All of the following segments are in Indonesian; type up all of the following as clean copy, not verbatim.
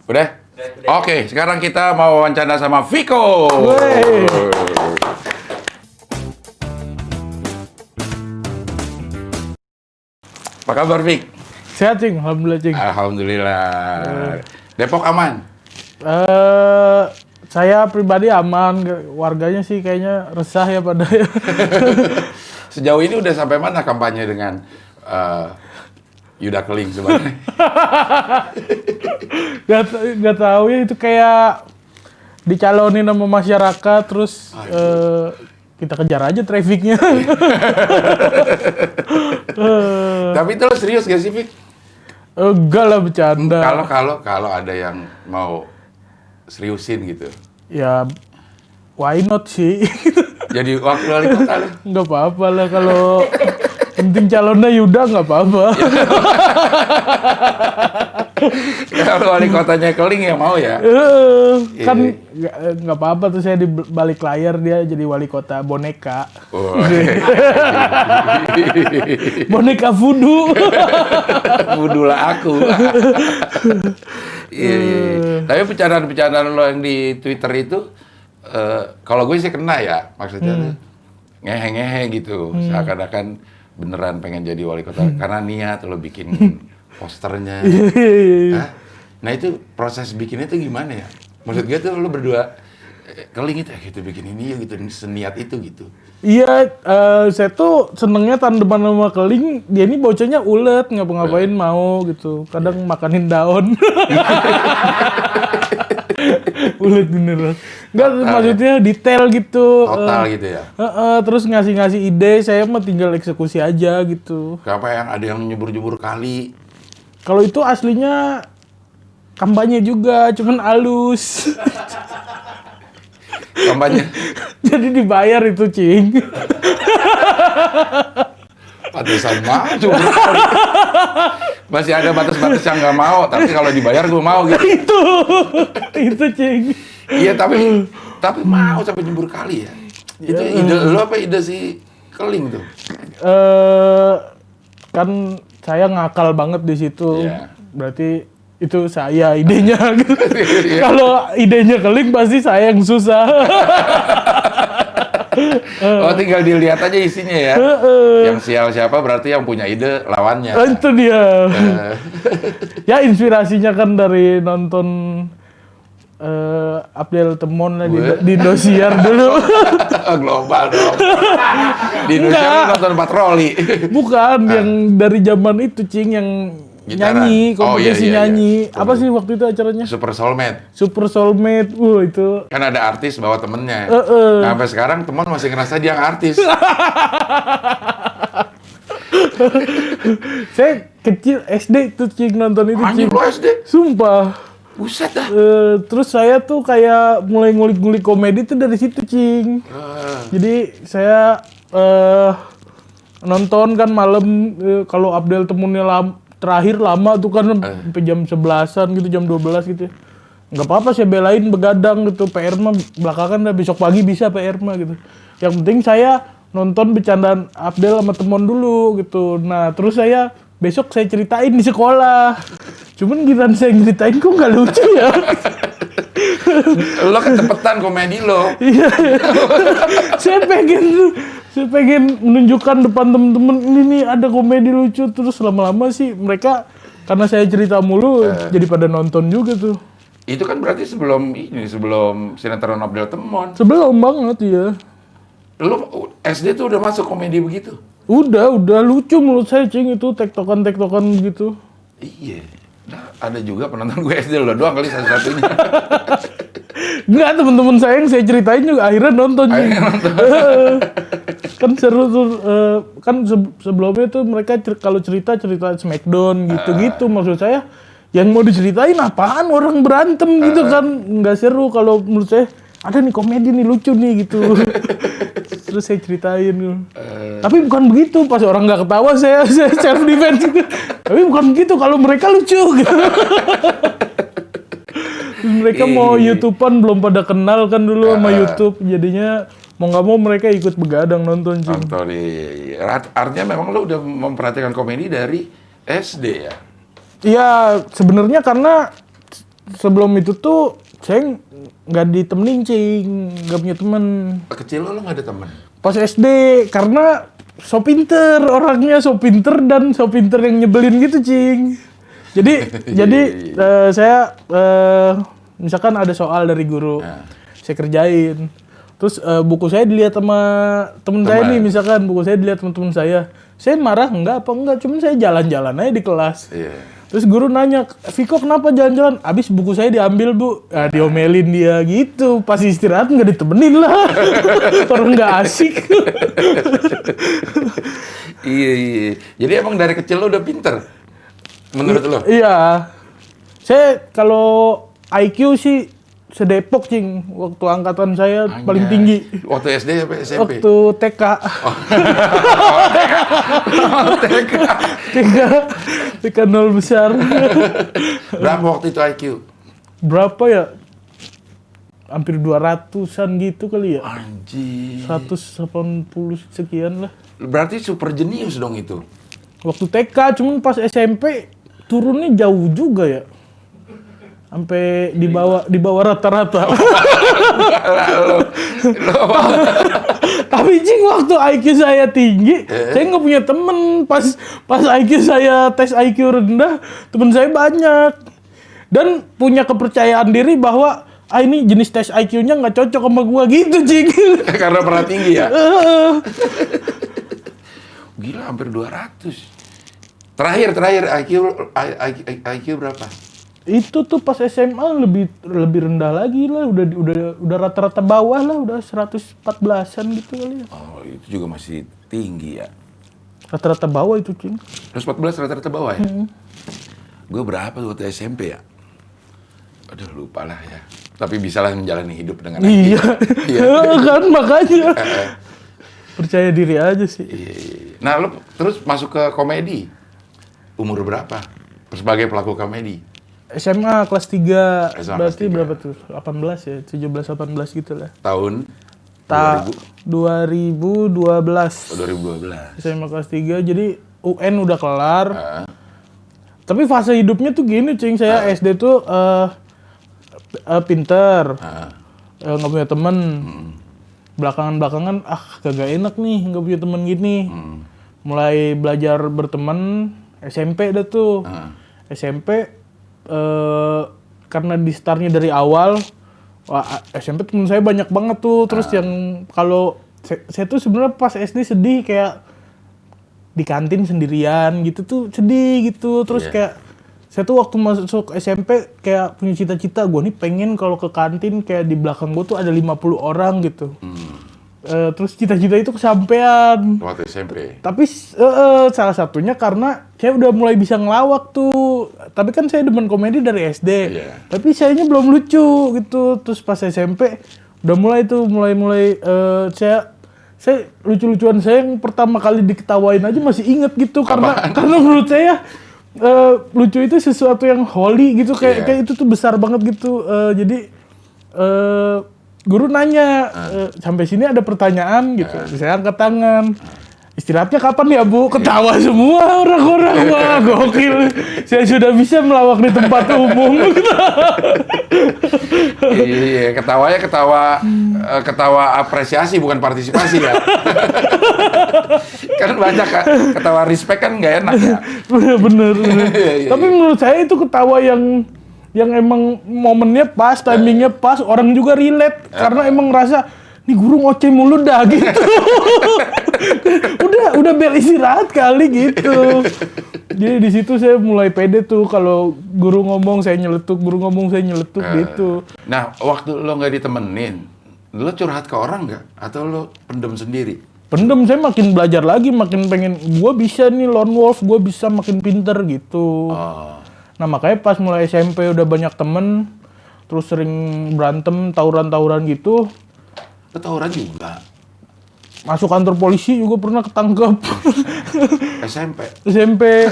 Udah? Oke, sekarang kita mau wawancara sama Viko. Wey. Apa kabar, Vik? Sehat, Cing. Alhamdulillah, Cing. Alhamdulillah. Depok aman? Saya pribadi aman. Warganya sih kayaknya resah ya pada ya. Sejauh ini udah sampai mana kampanye dengan Yuda Keling sebenarnya? Gak tahu ya, itu kayak dicalonin sama masyarakat, terus kita kejar aja trafficnya. Tapi itu lo serius gak sih, Vik? Enggak lah, bercanda. Kalau ada yang mau seriusin gitu. Ya, why not sih? Jadi wakil wali kota lo. Nggak apa-apa lah kalau penting calonnya Yuda, nggak apa-apa. Kalau wali kotanya Keling ya mau ya? Kan nggak apa-apa tuh, saya di balik layar dia jadi wali kota boneka. Oh. Boneka voodoo. Budulah aku. Iya. Tapi pencandaan-pencandaan lo yang di Twitter itu, kalau gue sih kena ya, maksudnya ngehe-ngehe gitu. Seakan-akan beneran pengen jadi wali kota karena niat lo bikin posternya. Nah itu proses bikinnya tuh gimana ya? Maksud gue tuh lo berdua Keling itu gitu bikin ini gitu, seniat itu gitu. Iya, saya tuh senengnya tandeman sama Keling, dia ini bocahnya ulet, ngapa-ngapain mau gitu. Kadang makanin daun. Ulet beneran. Enggak, maksudnya detail gitu. Total gitu ya? Terus ngasih-ngasih ide, saya mah tinggal eksekusi aja gitu. Apa yang ada yang nyebur-nyebur kali? Kalau itu aslinya kampanye juga, cuman halus. Kampanye? Jadi dibayar itu, Cing. Batasan maju. Masih ada batas-batas yang nggak mau, tapi kalau dibayar gue mau gitu. Itu, Cing. Iya, tapi mau sampai nyebur kali ya. Itu ide lo apa ide si Keling tuh? Kan saya ngakal banget di situ. Iya. Berarti itu saya idenya. Iya. Kalau idenya Keling pasti saya yang susah. Oh, tinggal dilihat aja isinya ya. Yang sial siapa berarti yang punya ide lawannya. Itu dia. Ya inspirasinya kan dari nonton Abdel Temon lah di Indosiar dulu. Global dong. Di Indonesia Enggak. lu nonton patroli. Bukan yang dari zaman itu, Cing, yang Gitaran. nyanyi, kompetisi Iya. nyanyi. Apa sih waktu itu acaranya? Super Soulmate. Super Soulmate. Itu. Kan ada artis bawa temennya. Nah, sampai sekarang temen masih ngerasa dia artis. Saya kecil SD tuh, Cing, nonton itu, Anjir Cing. lo SD. Sumpah. Buset dah. Terus saya tuh kayak mulai ngulik-ngulik komedi tuh dari situ, Cing. Jadi saya nonton kan malam, kalau Abdel Temunnya terakhir lama tuh kan sampai jam 11-an gitu, jam 12 gitu. Nggak apa-apa, saya belain begadang gitu. PR mah belakangan dah, besok pagi bisa PR mah gitu. Yang penting saya nonton bercandaan Abdel sama Temon dulu gitu. Nah, terus saya besok saya ceritain di sekolah. Cuman giliran saya ceritain kok nggak lucu ya. Lo kecepetan komedi lo. Iya. Saya pengen menunjukkan depan temen-temen ini nih ada komedi lucu, terus lama-lama sih mereka karena saya cerita mulu jadi pada nonton juga tuh. Itu kan berarti sebelum sinetron Abdel Temon. Sebelum banget ya. Lo SD tuh udah masuk komedi begitu? Udah lucu menurut saya, Cing, itu tektokan gitu. Iya. Nah, ada juga penonton gue SD lo doang kali satu-satunya. Enggak, teman-teman saya yang saya ceritain juga akhirnya nonton. Kan seru tuh, kan sebelumnya tuh mereka kalau cerita Smackdown gitu-gitu, maksud saya yang mau diceritain apaan, orang berantem gitu kan, nggak seru. Kalau menurut saya ada nih komedi nih, lucu nih gitu. Terus saya ceritain gitu. Tapi bukan begitu, pas orang nggak ketawa saya self defense gitu. Tapi bukan begitu kalau mereka lucu gitu. Terus mereka mau YouTubean belum pada kenal kan dulu sama YouTube, jadinya mau nggak mau mereka ikut begadang nonton, Cing. Nonton, iya. Artinya memang lo udah memperhatikan komedi dari SD ya? Iya, sebenarnya karena sebelum itu tuh saya nggak ditemenin cing, nggak punya temen. Kecil lo nggak ada teman? Pas SD karena so pinter orangnya, so pinter yang nyebelin gitu cing. Jadi saya misalkan ada soal dari guru, saya kerjain. Terus buku saya dilihat sama temen saya nih, misalkan buku saya dilihat sama temen saya marah enggak, cuman saya jalan-jalan aja di kelas. Terus guru nanya, Viko kenapa jalan-jalan? Abis buku saya diambil bu, diomelin dia gitu. Pas istirahat nggak ditemenin lah, orang nggak asik. Iya. Jadi emang dari kecil lo udah pinter, menurut lo? Iya, saya kalau IQ sih sedepok cing, waktu angkatan saya paling tinggi. Waktu SD apa SMP? Waktu TK. TK 0 besar. Berapa waktu itu IQ? Berapa ya? Hampir 200-an gitu kali ya. Anjir. 180 sekian lah. Berarti super jenius dong itu. Waktu TK, cuman pas SMP turunnya jauh juga ya. Sampai di bawah rata-rata. Tapi cing waktu IQ saya tinggi, saya nggak punya temen. Pas IQ saya tes IQ rendah, temen saya banyak. Dan punya kepercayaan diri bahwa ini jenis tes IQ-nya nggak cocok sama gua gitu cing. Karena pernah tinggi ya? Gila hampir 200. Terakhir IQ berapa? Itu tuh pas SMA lebih rendah lagi lah, udah rata-rata bawah lah, udah 114-an gitu kali ya. Oh, itu juga masih tinggi ya. Rata-rata bawah itu, cing. 114 rata-rata bawah ya? Gue berapa waktu SMP ya? Aduh, lupa lah ya. Tapi bisalah menjalani hidup dengan Iya. Iya. Kan makanya. Percaya diri aja sih. Iya. Nah, lo terus masuk ke komedi. Umur berapa? Sebagai pelaku komedi. SMA kelas 3, SMA berarti kelas 3. berapa tuh? 18 ya? 17-18 gitu lah. Tahun 2012. 2012. SMA kelas 3, jadi UN udah kelar. Tapi fase hidupnya tuh gini, cing. Saya SD tuh pinter. Nggak punya temen. Belakangan, kagak enak nih, nggak punya temen gini. Mulai belajar berteman, SMP dah tuh. SMP karena di startnya dari awal, SMP temen saya banyak banget tuh. Terus yang kalau saya tuh sebenarnya pas SD sedih, kayak di kantin sendirian gitu tuh sedih gitu. Terus kayak saya tuh waktu masuk SMP kayak punya cita-cita, gue nih pengen kalau ke kantin kayak di belakang gue tuh ada 50 orang gitu. Terus cita-cita itu kesampean. Waktu SMP. Tapi salah satunya karena saya udah mulai bisa ngelawak tuh. Tapi kan saya demen komedi dari SD. Tapi sayanya belum lucu gitu. Terus pas SMP udah mulai saya lucu-lucuan saya yang pertama kali diketawain aja masih inget gitu. Karena menurut saya lucu itu sesuatu yang holy gitu, kayak itu tuh besar banget gitu. Jadi guru nanya, sampai sini ada pertanyaan gitu. Saya angkat tangan. Istirahatnya kapan ya Bu? Ketawa semua orang-orang. Wah, gokil. Saya sudah bisa melawak di tempat umum. Iya, ketawanya ketawa apresiasi bukan partisipasi ya. Kan banyak ketawa respect kan nggak enak ya. Bener. Tapi menurut saya itu ketawa yang emang momennya pas, timingnya pas, orang juga relate karena emang ngerasa nih guru ngoceh mulu dah gitu. udah bel istirahat kali gitu. Jadi di situ saya mulai pede tuh kalau guru ngomong saya nyeletuk gitu. Nah, waktu lo nggak ditemenin, lo curhat ke orang nggak? Atau lo pendem sendiri? Pendem, saya makin belajar lagi, makin pengen gue bisa nih lone wolf, gue bisa makin pinter gitu. Nah makanya pas mulai SMP udah banyak temen, terus sering berantem, tawuran gitu. Lo tawuran juga? Masuk kantor polisi juga pernah ketangkep. SMP.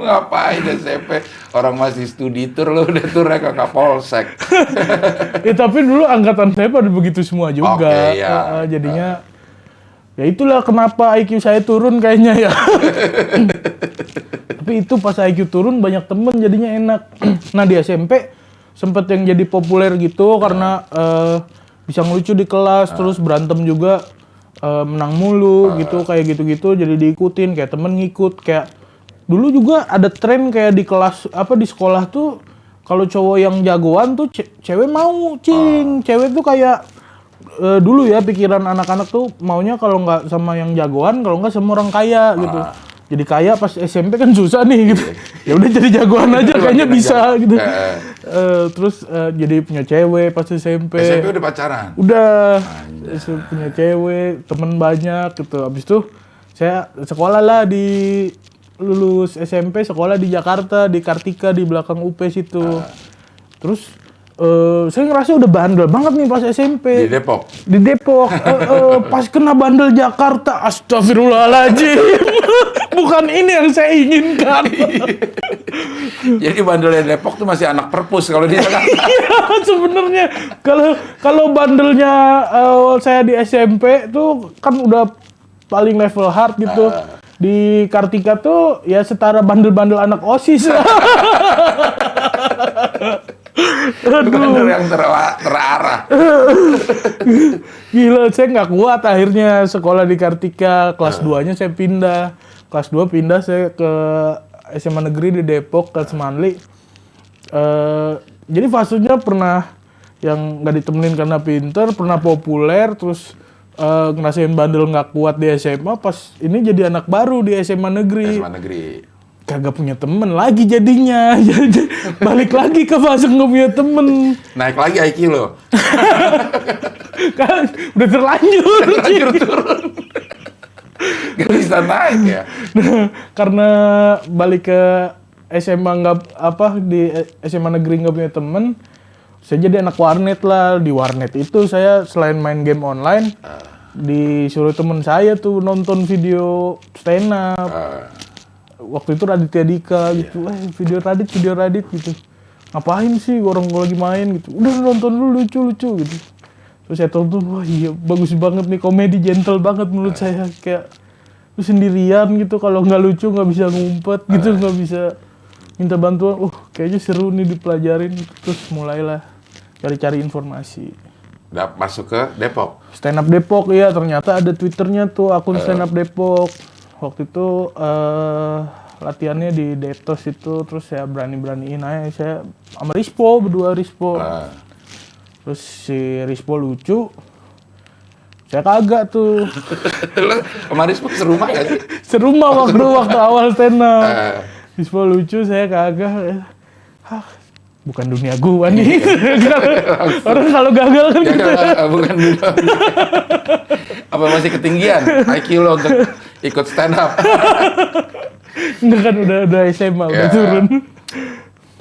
Ngapain SMP? Orang masih studi tur, lo udah turnya ke Kapolsek. Tapi dulu angkatan saya pada begitu semua juga. Oke, ya. Jadinya, ya itulah kenapa IQ saya turun kayaknya ya. Tapi itu pas IQ turun banyak temen jadinya enak. Nah di SMP sempet yang jadi populer gitu karena bisa ngelucu di kelas, terus berantem juga menang mulu gitu, kayak gitu-gitu jadi diikutin, kayak temen ngikut. Kayak dulu juga ada tren kayak di kelas di sekolah tuh kalau cowok yang jagoan tuh cewek mau, cewek tuh kayak dulu ya pikiran anak-anak tuh maunya kalau nggak sama yang jagoan, kalau nggak sama orang kaya gitu. Jadi kaya pas SMP kan susah nih gitu. Ya udah jadi jagoan aja kayaknya bisa gitu. Terus jadi punya cewek pas SMP. SMP udah pacaran? Udah. Punya cewek, temen banyak gitu. Habis itu saya sekolah lah di lulus SMP, sekolah di Jakarta, di Kartika di belakang UP situ. Terus saya ngerasa udah bandel banget nih pas SMP. Di Depok? Di Depok. Pas kena bandel Jakarta, astagfirullahaladzim. Bukan ini yang saya inginkan. Jadi bandelnya Depok tuh masih anak perpus kalau di Jakarta. Iya, sebenarnya kalau bandelnya saya di SMP tuh kan udah paling level hard gitu. Di Kartika tuh ya setara bandel-bandel anak OSIS. Bandel yang terarah. Gila, saya nggak kuat akhirnya sekolah di Kartika. Kelas 2-nya saya pindah. Kelas 2 pindah saya ke SMA Negeri di Depok, ke Semanli. Jadi fasenya pernah yang nggak ditemenin karena pinter, pernah populer, terus ngerasain bandel nggak kuat di SMA. Pas ini jadi anak baru di SMA Negeri. SMA Negeri. Kagak punya temen lagi jadinya. Jadi balik lagi ke fase nggak punya temen. Naik lagi IQ lo. Kan udah terlanjur. Terlanjur turun. Gak bisa naik ya. Nah, karena balik ke SMA di SMA Negeri nggak punya temen, saya jadi anak warnet lah. Di warnet itu saya selain main game online, disuruh temen saya tuh nonton video stand up. Waktu itu Raditya Dika gitu, video Radit gitu. Ngapain sih orang gua lagi main gitu. Udah nonton dulu lucu gitu. Terus saya tonton, wah iya bagus banget nih, komedi gentle banget menurut saya. Kayak lu sendirian gitu, kalau nggak lucu nggak bisa ngumpet gitu, nggak bisa minta bantuan. Kayaknya seru nih dipelajarin. Terus mulailah cari-cari informasi. Udah masuk ke Depok? Stand up Depok, iya ternyata ada Twitternya tuh, akun Stand up Depok. Waktu itu latihannya di Detos itu, terus saya berani-beraniin aja, saya sama Rispo, berdua Rispo. Terus si Rispo lucu, saya kagak tuh. Kemarin Rispo serumah gak sih? Serumah waktu awal stand up. Rispo lucu, saya kagak. Bukan dunia gua nih. Orang kalau gagal kan gitu. Bukan dunia. Apa masih ketinggian IQ lo untuk ikut stand up? Enggak kan udah SMA, udah turun.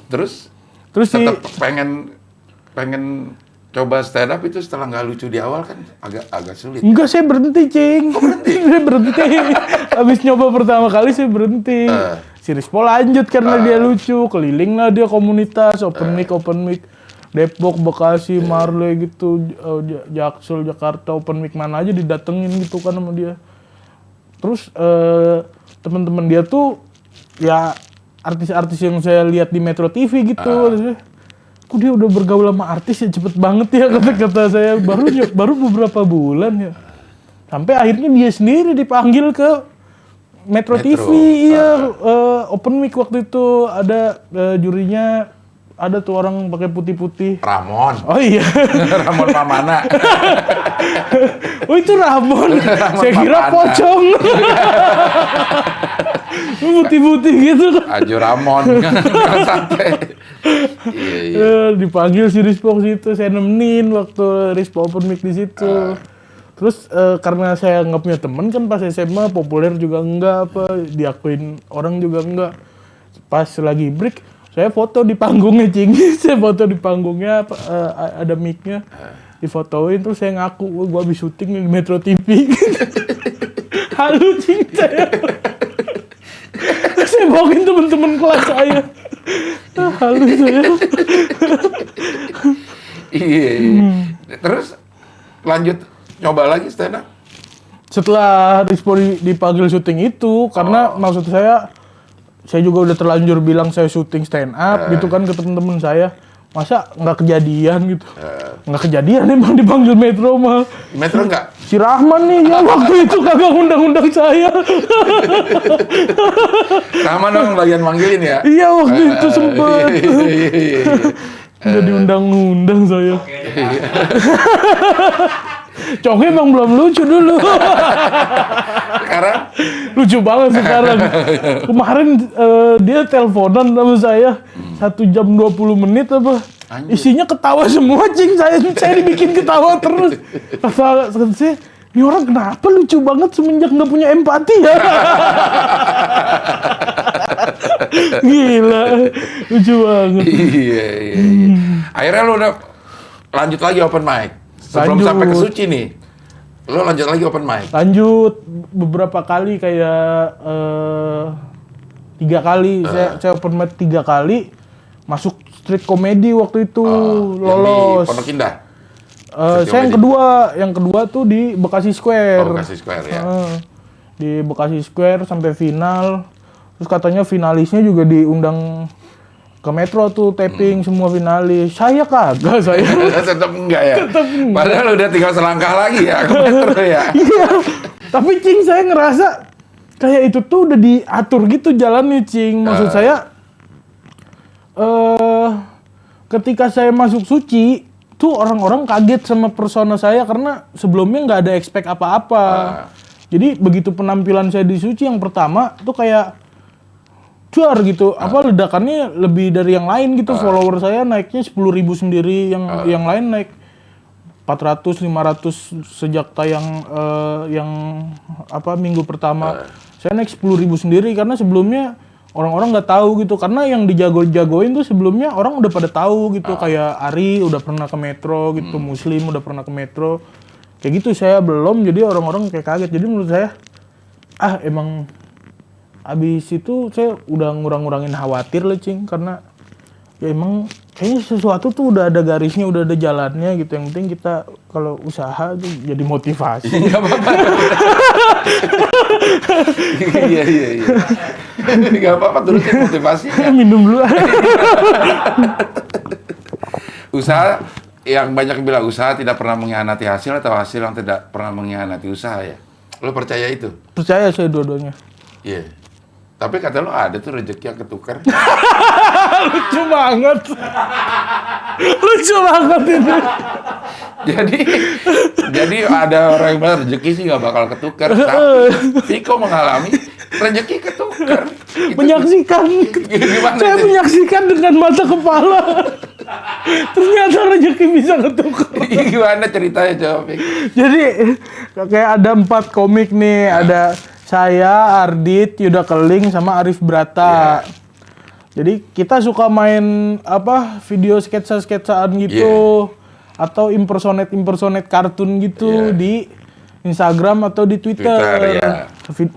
Terus sih tetap pengen coba stand up itu setelah nggak lucu di awal kan agak sulit. Enggak, saya berhenti, Cing. Saya berhenti. Habis nyoba pertama kali saya berhenti. Si Rispo lanjut karena dia lucu. Keliling lah dia komunitas, open mic. Depok, Bekasi, Marle gitu, Jaksel, Jakarta, open mic mana aja didatengin gitu kan sama dia. Terus teman-teman dia tuh ya artis-artis yang saya lihat di Metro TV gitu. Kok dia udah bergaul sama artis ya cepet banget ya, kata saya. Baru beberapa bulan ya. Sampai akhirnya dia sendiri dipanggil ke Metro TV. Iya, open mic waktu itu ada jurinya, ada tuh orang pakai putih-putih. Ramon. Oh iya. Ramon Pamana. Oh itu Ramon. Saya kira Pocong. Putih-putih gitu. Ajo Ramon. Kan sampai. Iya. Dipanggil si Rispo situ, saya nemenin waktu Rispo open mic di situ. Terus karena saya nggak punya temen kan pas SMA, populer juga enggak, diakuin orang juga enggak. Pas lagi break, saya foto di panggungnya, Cing. Saya foto di panggungnya, ada mic-nya. Difotoin, terus saya ngaku, gua habis syuting di Metro TV. Halu, Cing, saya. Saya bawain temen-temen kelas saya. Halu saya. Iya. Terus lanjut coba lagi stand up? Setelah Rispo dipanggil syuting itu, karena maksud saya juga udah terlanjur bilang saya syuting stand up gitu kan ke temen-temen saya. masa nggak kejadian gitu. Nggak kejadian emang dipanggil Metro mah. Metro enggak? Si Rahman nih yang waktu itu kagak undang-undang saya. Rahman dong bagian manggilin ya? Iya waktu itu sempet. Iya. Jadi undang-undang saya. Congnya emang belum lucu dulu. Sekarang? Lucu banget sekarang. Kemarin dia teleponan sama saya 1 jam 20 menit apa. Anjir. Isinya ketawa semua, Cing. Saya dibikin ketawa terus. Kata saya, ini orang kenapa lucu banget semenjak nggak punya empati ya? Gila, lucu banget. Iya. Akhirnya lu udah lanjut lagi open mic. Sebelum Lanjut. sampai ke Suci nih. Lu lanjut lagi open mic. Lanjut beberapa kali kayak 3 kali. Saya open mic 3 kali. Masuk street comedy waktu itu, lolos. Yang di Pondok Indah. Saya yang kedua tuh di Bekasi Square. Oh, Bekasi Square ya. Di Bekasi Square sampai final. Terus katanya finalisnya juga diundang ke Metro tuh taping semua finalis. Saya kagak, saya. Tetap enggak ya? Padahal udah tinggal selangkah lagi ya ke Metro ya. Iya. Tapi Cing, saya ngerasa kayak itu tuh udah diatur gitu jalannya, Cing. Maksud saya ketika saya masuk Suci tuh orang-orang kaget sama persona saya karena sebelumnya nggak ada expect apa-apa. Jadi begitu penampilan saya di Suci yang pertama tuh kayak cuar gitu, apa ledakannya lebih dari yang lain gitu. Follower saya naiknya 10.000 sendiri, yang lain naik 400, 500 sejak tayang yang minggu pertama. Saya naik 10.000 sendiri karena sebelumnya orang-orang nggak tahu gitu, karena yang dijago-jagoin tuh sebelumnya orang udah pada tahu gitu. Kayak Ari udah pernah ke Metro gitu, Muslim udah pernah ke Metro. Kayak gitu saya belum, jadi orang-orang kayak kaget. Jadi menurut saya emang abis itu saya udah ngurang-ngurangin khawatir lah, Cing, karena ya emang kayaknya sesuatu tuh udah ada garisnya, udah ada jalannya gitu. Yang penting kita kalau usaha tuh jadi motivasi. Iya apa-apa. Iya. Nggak apa-apa, turutin motivasinya. Minum dulu. Usaha yang banyak bilang usaha tidak pernah mengkhianati hasil, atau hasil yang tidak pernah mengkhianati usaha ya. Lo percaya itu? Percaya saya dua-duanya. Iya. Tapi kata lo ada tuh rezeki yang ketukar. Lucu banget. Lucu banget ini. Jadi ada orang yang bilang rezeki sih nggak bakal ketukar. Tapi Viko mengalami rezeki ketukar. Gitu. Menyaksikan. Gimana Saya itu? menyaksikan dengan mata kepala. Ternyata rezeki bisa ketukar. Gimana ceritanya coba, Viko? Jadi kayak ada 4 komik nih, ada saya, Ardit, Yuda Keling, sama Arif Brata. Jadi kita suka main video sketsa-sketsaan gitu, atau impersonate kartun gitu di Instagram atau di Twitter.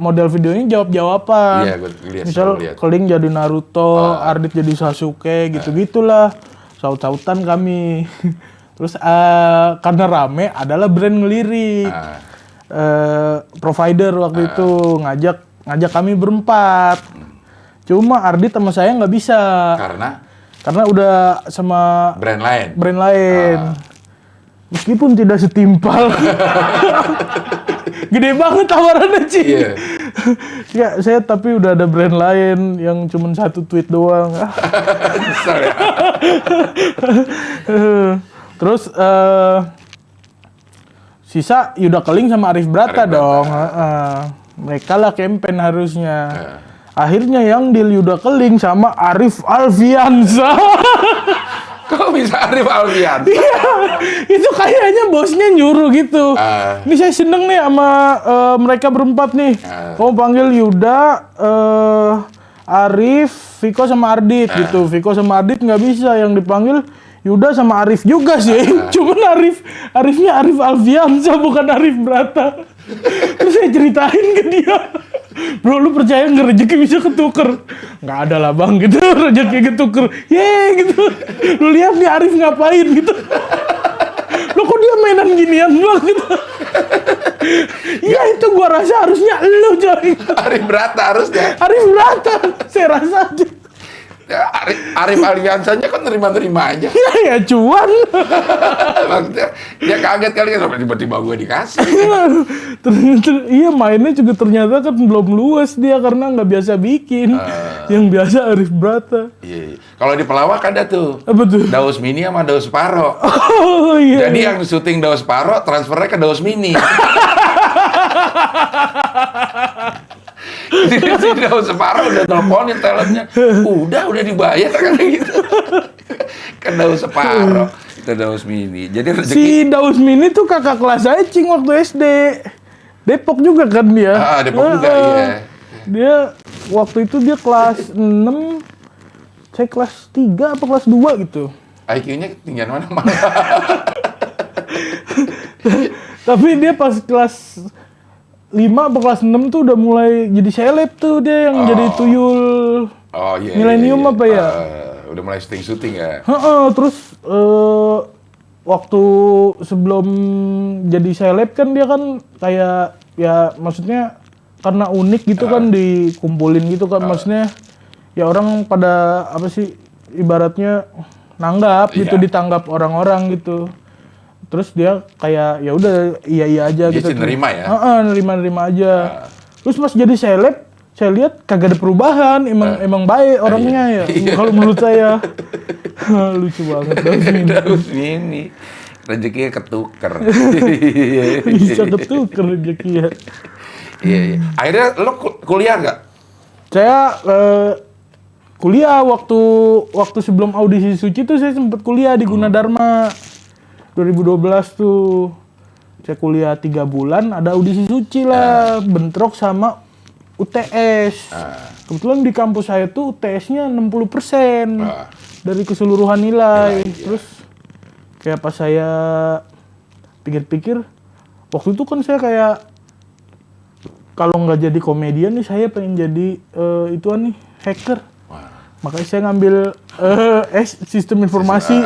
Model videonya jawab-jawaban. Misal Keling jadi Naruto, Ardit jadi Sasuke, gitu-gitulah. Saut-sautan kami. Terus karena rame adalah brand ngelirik. Provider waktu itu ngajak kami berempat. Cuma Ardit sama saya nggak bisa. Karena udah sama brand lain. Meskipun tidak setimpal. Gede banget tawarannya, Ci. Iya. Ya, saya tapi udah ada brand lain yang cuma 1 tweet doang. Nyesel ya. Terus sisa Yuda Keling sama Arif Brata dong. Mereka lah campaign harusnya. Akhirnya yang deal Yuda Keling sama Arif Alfiansa. Kok bisa Arif Alfiansa? Iya, itu kayaknya bosnya nyuruh gitu. Ini saya seneng nih sama mereka berempat nih. Kamu panggil Yuda, Arif, Viko sama Ardit gitu. Viko sama Ardit nggak bisa, yang dipanggil Yuda sama Arif juga sih. Cuman Arifnya Arif Alfiansa bukan Arif Brata. Terus saya ceritain ke dia, bro, lu percaya nggak rezeki bisa ketuker? Nggak ada lah bang gitu, rezeki ketuker. Gitu. Lu lihat nih Arif ngapain gitu. Lo kok dia mainan ginian bang gitu. Iya itu gua rasa harusnya lu coy. Arif Brata harusnya. Arif Brata, saya rasa aja. Ya, Arif Aliansanya kan nerima-nerima aja. Ya cuan. Maksudnya dia kaget kali kan tiba-tiba gue dikasih. Ternyata iya mainnya juga ternyata kan belum luas dia karena nggak biasa bikin. Yang biasa Arif Brata. Iya. Kalau di pelawak ada tuh. Apa tuh? Daus Mini sama Daus Paro. Oh iya. Jadi yang syuting Daus Paro transfernya ke Daus Mini. Si Daus Paro udah teleponin talentnya. Udah dibayar kan gitu. Kan Daus Paro, kita Daus Mini. Jadi rezeki. Si Daus Mini tuh kakak kelas saya Cing waktu SD. Depok juga kan dia. Depok juga iya. Dia waktu itu dia kelas 6, saya kelas 3 apa kelas 2 gitu. IQ-nya ketinggian mana? Tapi dia pas kelas 5 apa kelas 6 tuh udah mulai jadi seleb tuh dia yang jadi tuyul. Oh iya. Milenium apa ya? Udah mulai syuting ya. Terus waktu sebelum jadi seleb kan dia kan kayak ya maksudnya karena unik gitu kan dikumpulin gitu kan maksudnya ya orang pada apa sih ibaratnya nanggap gitu ditanggap orang-orang gitu. Terus dia kayak ya udah iya aja dia gitu. Dia nerima ya. Nerima aja. Terus pas jadi seleb saya lihat kagak ada perubahan, emang baik orangnya ya. Kalau menurut saya lucu banget Daus Mini. Rezekinya ketuker. Bisa ketuker rezekinya. Iya. Akhirnya lo kuliah nggak? Saya kuliah waktu sebelum audisi Suci tuh saya sempat kuliah di Gunadarma 2012 tuh. Saya kuliah 3 bulan, ada audisi Suci lah, bentrok sama UTS. Kebetulan di kampus saya tuh UTS-nya 60% dari keseluruhan nilai. Terus kayak pas saya pikir-pikir, waktu itu kan saya kayak kalau nggak jadi komedian nih saya pengen jadi ituan nih hacker. Makanya saya ngambil sistem informasi.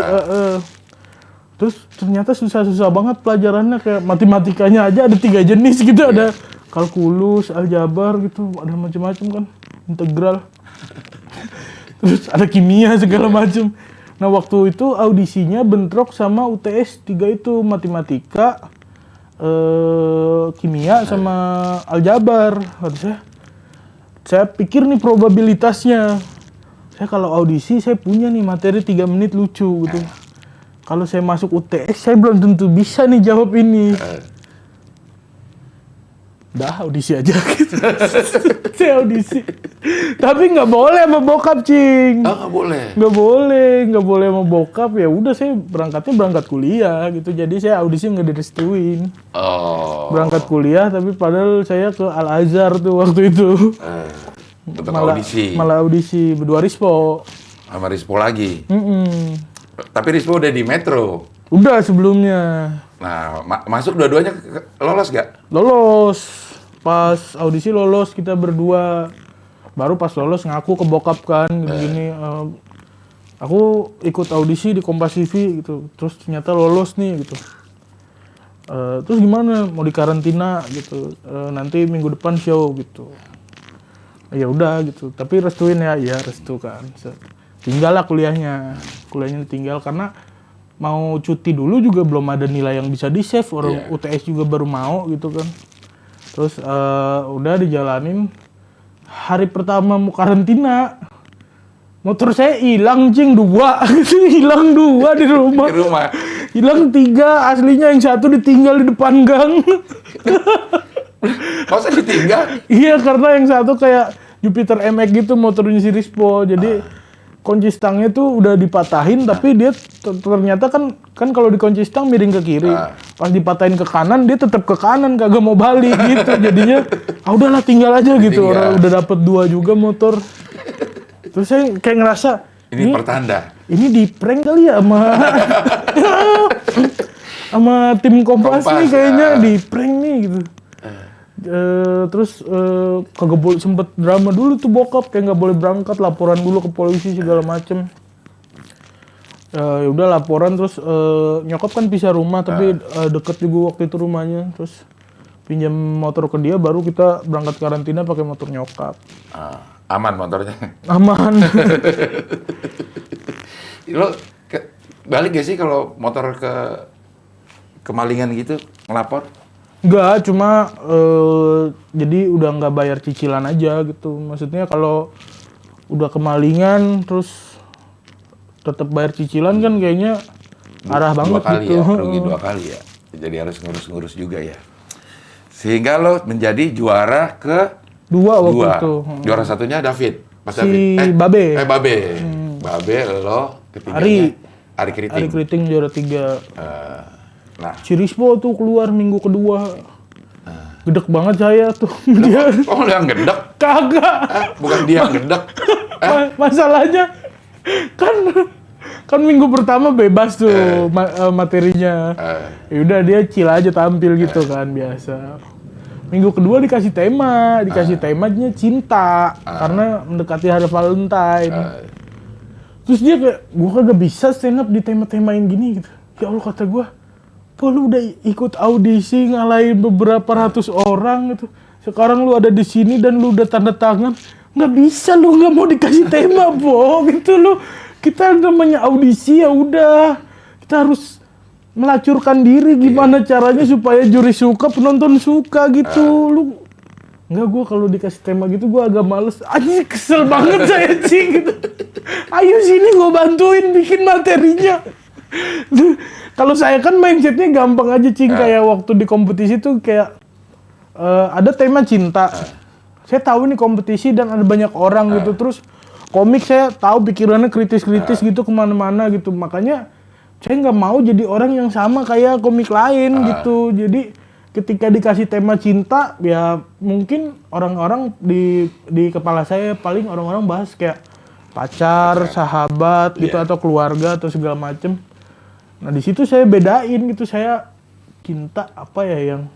Terus ternyata susah-susah banget pelajarannya, kayak matematikanya aja ada 3 jenis gitu, ada kalkulus, aljabar gitu, ada macam-macam kan, integral. Terus ada kimia segala macam. Nah waktu itu audisinya bentrok sama UTS 3 itu, matematika, kimia sama aljabar. Saya pikir nih probabilitasnya. Saya kalau audisi saya punya nih materi 3 menit lucu gitu. Kalau saya masuk UTS saya belum tentu bisa nih jawab ini. Dah audisi aja gitu. Saya audisi. Tapi nggak boleh sama bokap, Cing. Oh, nggak boleh. Nggak boleh sama bokap. Ya udah saya berangkat kuliah gitu. Jadi saya audisi nggak direstuin. Oh. Berangkat kuliah tapi padahal saya ke Al Azhar tuh waktu itu. Malah audisi berdua Rispo. Sama Rispo lagi. Tapi Rispo udah di Metro. Udah sebelumnya. Nah, masuk dua-duanya lolos gak? Lolos. Pas audisi lolos kita berdua. Baru pas lolos ngaku ke bokap kan gini. Aku ikut audisi di Kompas TV gitu. Terus ternyata lolos nih gitu. Terus gimana? Mau dikarantina gitu. Nanti minggu depan show gitu. Ya udah gitu. Tapi restuin ya, iya restu kan. Tinggal lah kuliahnya ditinggal karena mau cuti dulu juga belum ada nilai yang bisa di-save, orang UTS juga baru mau gitu kan. Terus udah dijalanin, hari pertama mau karantina, motor saya hilang, Cing, 2 hilang 2 di rumah. Hilang 3, aslinya yang 1 ditinggal di depan gang. Masa ditinggal? Iya, karena yang 1 kayak Jupiter MX gitu motornya si Rispo, jadi kunci stangnya tuh udah dipatahin tapi dia ternyata kan kalau di kunci stang miring ke kiri. Pas dipatahin ke kanan dia tetap ke kanan, kagak mau balik gitu. Jadinya udahlah tinggal aja gitu. Orang udah dapet 2 juga motor. Terus saya kayak ngerasa ini pertanda. Ini di prank kali ya sama tim Kompas nih kayaknya di prank nih gitu. Terus kagak boleh, sempet drama dulu tuh bokap kayak nggak boleh berangkat, laporan dulu ke polisi segala macem. Ya udah laporan, terus nyokap kan pisah rumah tapi deket juga waktu itu rumahnya, terus pinjam motor ke dia baru kita berangkat karantina pakai motor nyokap. Aman motornya. Aman. Lo balik gak sih kalau motor kemalingan gitu ngelapor? Enggak, cuma jadi udah nggak bayar cicilan aja gitu. Maksudnya kalau udah kemalingan terus tetap bayar cicilan kan kayaknya arah banget dua kali gitu. Ya, rugi 2 kali ya. Jadi harus ngurus-ngurus juga ya. Sehingga lo menjadi juara Dua waktu dua. itu. Juara satunya David. Mas Si David. Babe. Babe. Babe, lo ketiganya. Ari Kriting. Ari Kriting juara 3. Nah. Si Rispo tuh keluar minggu kedua. Gedek banget saya tuh. Dia Oh, lo yang gedek? kagak. Bukan dia yang gedek. Masalahnya kan minggu pertama bebas tuh materinya. Ya udah dia chill aja tampil gitu kan biasa. Minggu kedua dikasih temanya cinta karena mendekati hari Valentine. Terus dia kayak, gua kagak bisa stand up di tema-temain gini gitu. Ya Allah kata gua, lu udah ikut audisi ngalahin beberapa ratus orang gitu. Sekarang lu ada di sini dan lu udah tanda tangan. Nggak bisa lu nggak mau dikasih tema, Bo. Gitu lu. Kita namanya audisi ya udah. Kita harus melacurkan diri gimana caranya supaya juri suka, penonton suka gitu. Lu enggak, gua kalau dikasih tema gitu gua agak males. Anjir kesel banget saya Cing gitu. Ayo sini gua bantuin bikin materinya. Kalau saya kan mindsetnya gampang aja Cing, kayak waktu di kompetisi tuh kayak ada tema cinta. Saya tahu nih kompetisi dan ada banyak orang gitu, terus komik saya tahu pikirannya kritis-kritis gitu kemana-mana gitu, makanya saya nggak mau jadi orang yang sama kayak komik lain gitu. Jadi ketika dikasih tema cinta, ya mungkin orang-orang di kepala saya paling orang-orang bahas kayak pacar, sahabat gitu atau keluarga atau segala macem. Nah di situ saya bedain gitu, saya cinta apa ya yang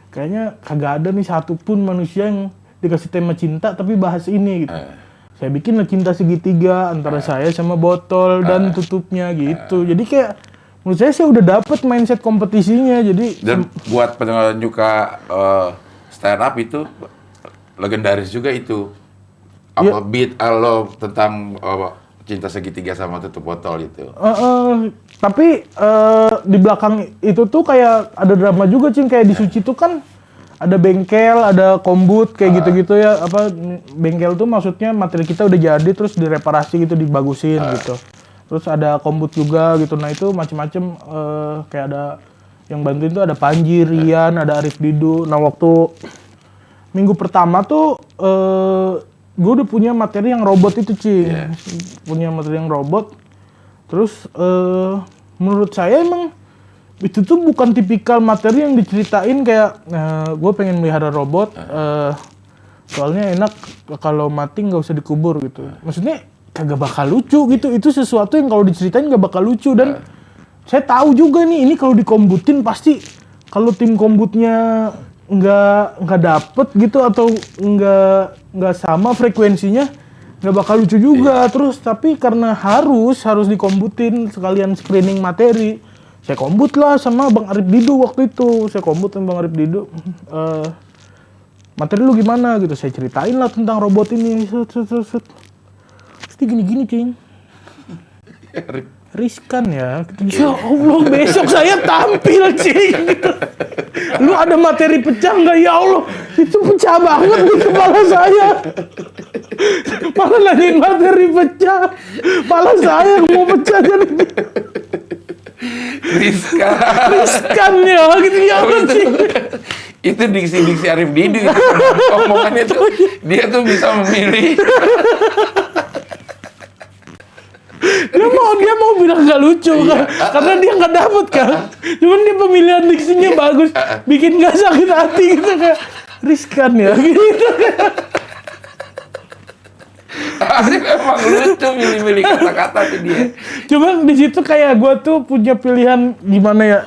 kayaknya kagak ada nih satupun manusia yang dikasih tema cinta tapi bahas ini gitu. Saya bikin lah cinta segitiga antara saya sama botol dan tutupnya gitu. Jadi kayak menurut saya udah dapet mindset kompetisinya. Jadi dan buat penyuka stand up itu legendaris juga itu. Apa beat lo tentang cinta segitiga sama tutup botol itu. Tapi di belakang itu tuh kayak ada drama juga Cing, kayak di Suci tuh kan ada bengkel, ada kombut kayak gitu-gitu ya. Apa bengkel tuh maksudnya materi kita udah jadi terus direparasi gitu, dibagusin gitu. Terus ada kombut juga gitu. Nah itu macem-macem kayak ada yang bantuin tuh ada Panji, Rian, ada Arif Didu. Nah waktu minggu pertama tuh gue udah punya materi yang robot itu Cing. Punya materi yang robot. Terus menurut saya emang itu tuh bukan tipikal materi yang diceritain kayak gue pengen melihara robot soalnya enak kalau mati nggak usah dikubur gitu. Maksudnya kagak bakal lucu gitu. Itu sesuatu yang kalau diceritain nggak bakal lucu. Dan saya tahu juga nih ini kalau dikombutin pasti kalau tim kombutnya nggak dapet gitu atau nggak sama frekuensinya nggak bakal lucu juga. Terus tapi karena harus dikombutin sekalian screening materi, saya kombut lah sama Bang Arif Didu waktu itu. Saya kombut sama Bang Arif Didu. Materi lu gimana gitu. Saya ceritain lah tentang robot ini. Terus gini-gini Cing. Riskan ya. Ya Allah besok saya tampil Cing. Gitu. Lu ada materi pecah nggak? Ya Allah itu pecah banget di kepala saya. Malah nanyain materi pecah. Kepala saya mau pecah jadi. Riskan ya gitu ya itu diksi Arif Didu itu omongannya tuh dia tuh bisa memilih. dia mau bilang nggak lucu kan karena dia nggak dapet kan, cuman dia pemilihan diksinya bagus, bikin nggak sakit hati gitu kayak riskan ya gitu. Emang lucu milih-milih kata-kata tuh dia. Cuman di situ kayak gue tuh punya pilihan gimana ya,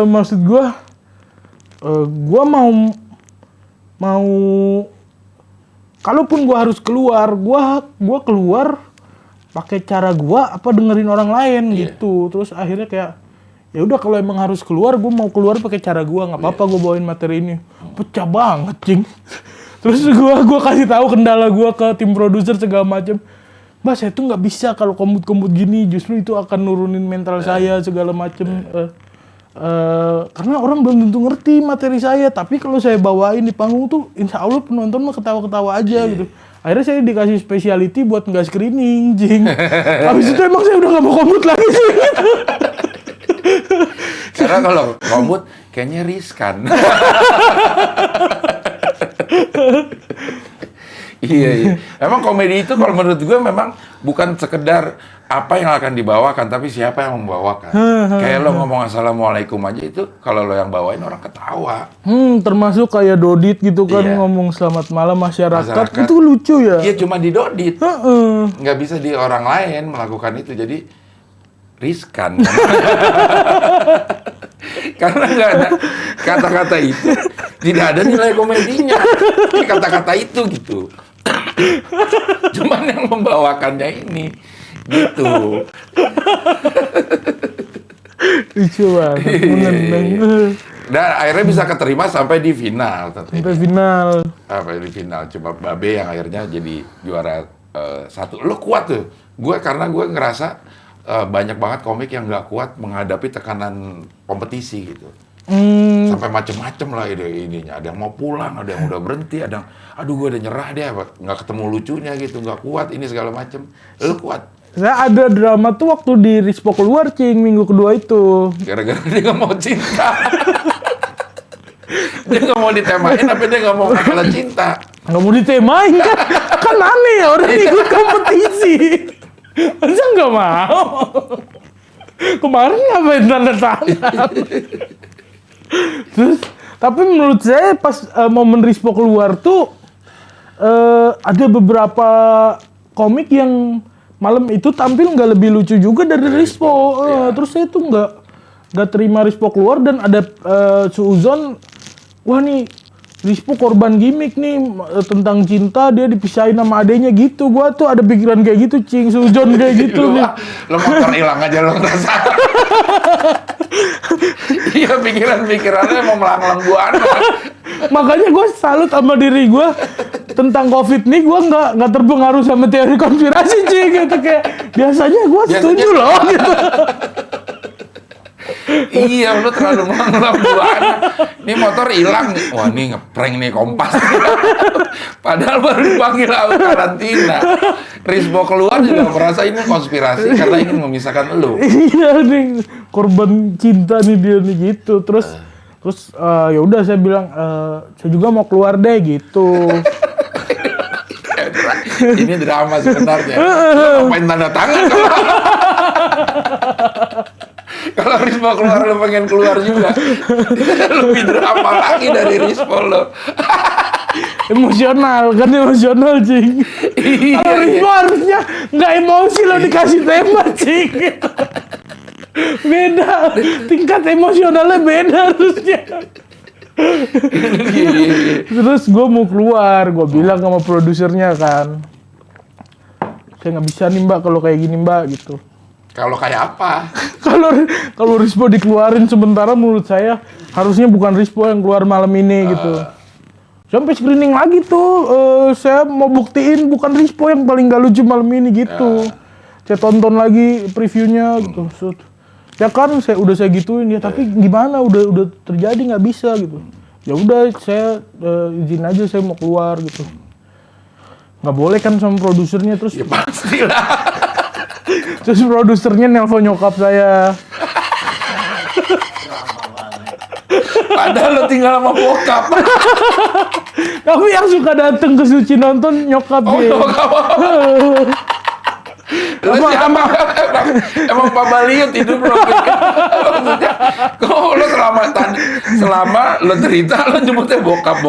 maksud gue mau kalaupun gue harus keluar, gue keluar pakai cara gue apa dengerin orang lain gitu. Terus akhirnya kayak ya udah kalau emang harus keluar, gue mau keluar pakai cara gue, nggak apa-apa gue bawain materi ini. Pecah banget Cing. Terus gua kasih tahu kendala gua ke tim produser segala macam. Mbak, saya tuh nggak bisa kalau komut-komut gini, justru itu akan nurunin mental saya segala macam. Karena orang belum tentu ngerti materi saya, tapi kalau saya bawain di panggung tuh insya Allah penonton mah ketawa-ketawa aja gitu. Akhirnya saya dikasih speciality buat nggak screening, jing. Habis itu emang saya udah nggak mau komut lagi sih. Gitu. Karena kalau komut kayaknya riskan. Iya. Emang komedi itu kalau menurut gue memang bukan sekedar apa yang akan dibawakan, tapi siapa yang membawakan. Kayak lo ngomong assalamualaikum aja itu, kalau lo yang bawain orang ketawa. Termasuk kayak Dodit gitu kan, ngomong selamat malam masyarakat. Itu lucu ya. Iya, cuma di Dodit. Nggak bisa di orang lain melakukan itu, jadi riskan. Karena nggak ada kata-kata itu, tidak ada nilai komedinya. Ini kata-kata itu gitu. Cuman yang membawakannya ini gitu. Lucu banget. Dan akhirnya bisa keterima sampai di final. Sampai final. Sampai di final. Cuma Babe yang akhirnya jadi juara 1. Lo kuat tuh. Karena gue ngerasa banyak banget komik yang nggak kuat menghadapi tekanan kompetisi gitu. Sampai macem-macem lah ininya. Ada yang mau pulang, ada yang udah berhenti, ada yang, aduh gue udah nyerah deh, nggak ketemu lucunya gitu, nggak kuat ini segala macem. Lu kuat? Saya ada drama tuh waktu di Rispo keluar, Cing, minggu kedua itu. Gara-gara dia nggak mau cinta. Dia nggak mau ditemain, tapi dia nggak mau masalah cinta. Nggak mau ditemain kan? Kan aneh ya, orang ikut kompetisi. Masa nggak mau? Kemarin ngapain tanda tangan? Terus, tapi menurut saya pas momen Rispo keluar tuh ada beberapa komik yang malam itu tampil nggak lebih lucu juga dari Rispo. Terus saya tuh nggak terima Rispo keluar dan ada suuzon, wah nih Rispo korban gimmick nih tentang cinta, dia dipisahin sama adenya gitu. Gua tuh ada pikiran kayak gitu, Cing, suuzon kayak gitu nih. Lo motor hilang aja lo ngerasa. Iya, pikiran-pikirannya mau melanglang buana. Makanya gue salut sama diri gue tentang COVID nih, gue nggak terpengaruh sama teori konspirasi, Cing, gitu. Kayak biasanya gue setuju loh gitu. Iya, lu terlalu melanglang buana. Ini motor hilang nih. Wah, ini ngeprank nih Kompas. Padahal baru dipanggil karantina. Rispo keluar juga merasa ini konspirasi karena ingin memisahkan lu. Iya nih, korban cinta nih dia nih gitu. Terus ya udah saya bilang saya juga mau keluar deh gitu. Ini drama sebenarnya. Lu ngapain tanda tangan kalau Rispo keluar, lo pengen keluar juga. Lebih drama lagi dari Rispo lo. Emosional, Cing. Kalau Rispo harusnya nggak emosi lo dikasih tema, Cing. Beda, tingkat emosionalnya beda harusnya. Terus gue mau keluar, gue bilang sama produsernya kan, saya nggak bisa nih Mbak kalau kayak gini Mbak gitu. Kalau kayak apa? Kalau Rispo dikeluarin sementara menurut saya harusnya bukan Rispo yang keluar malam ini gitu. Sampai screening lagi tuh, saya mau buktiin bukan Rispo yang paling gak lucu malam ini gitu. Saya tonton lagi previewnya gitu. Ya kan saya gituin ya, tapi gimana udah terjadi nggak bisa gitu. Ya udah saya izin aja saya mau keluar gitu. Nggak boleh kan sama produsernya terus. Ya pastilah. Terus produsernya nelpon nyokap saya. Padahal lo tinggal sama bokap. Tapi yang suka dateng ke Suci nonton nyokap dia. Nyokap. Lo siapa? Emang Pak Baliut hidup lo. Maksudnya, kok lo selama lo cerita lo nyebutnya bokap.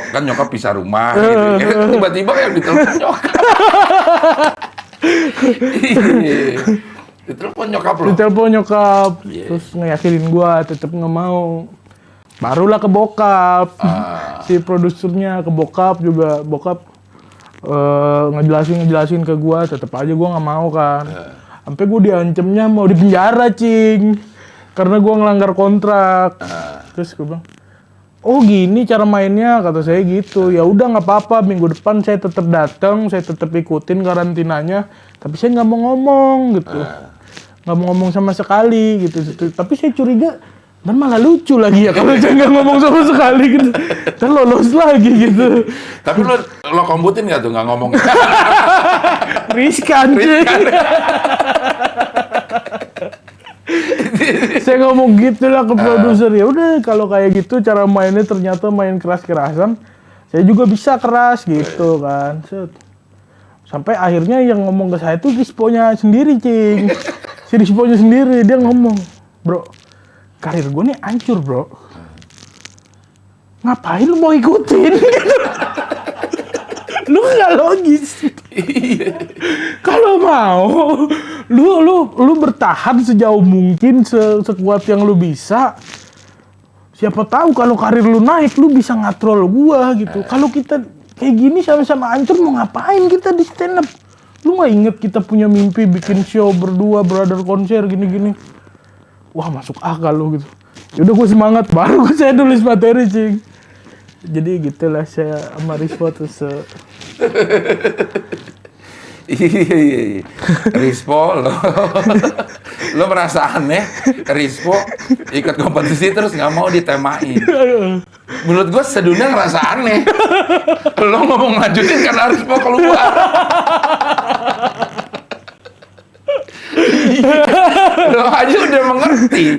Kan nyokap pisah rumah gitu. Tiba-tiba yang ditelepon nyokap. Ditelepon nyokap lo? Ditelepon nyokap, terus ngeyakinin gua tetep nggak mau. Barulah ke bokap, si produsernya ke bokap juga, bokap ngejelasin ke gua, tetep aja gua nggak mau kan. Sampai gua diancemnya mau dipenjara, Cing, karena gua ngelanggar kontrak. Terus gua bilang, oh gini cara mainnya, kata saya gitu. Ya udah nggak apa-apa, minggu depan saya tetap datang, saya tetap ikutin karantinanya, tapi saya nggak mau ngomong gitu, nggak mau ngomong sama sekali gitu. Tapi saya curiga, dan malah lucu lagi ya kalau saya nggak ngomong sama sekali gitu, dan lolos lagi gitu. Tapi lo komputin nggak tuh nggak ngomong? Riskan sih. Saya ngomong gitu lah ke produser, ya udah kalau kayak gitu cara mainnya ternyata main keras-kerasan, saya juga bisa keras gitu kan. Set. Sampai akhirnya yang ngomong ke saya tuh Risponya sendiri, Cing. Si Risponya sendiri, dia ngomong, bro, karir gue nih hancur bro, ngapain lu mau ikutin? Lu nggak logis. Kalau mau, lu bertahan sejauh mungkin, sekuat yang lu bisa. Siapa tahu kalau karir lu naik, lu bisa ngatrol gua gitu. Kalau kita kayak gini sama-sama hancur, mau ngapain kita di stand up? Lu nggak inget kita punya mimpi bikin show berdua, brother konser gini-gini. Wah masuk akal lu gitu. Yaudah gue semangat, baru saya tulis materi, Cing. Jadi gitulah saya sama Rispo terus. Iya. Rispo lo merasa aneh, Rispo ikut kompetisi terus nggak mau ditemain. Menurut gue sedunia ngerasa aneh. Lo ngomong lanjutin karena Rispo keluar. Lo aja udah mengerti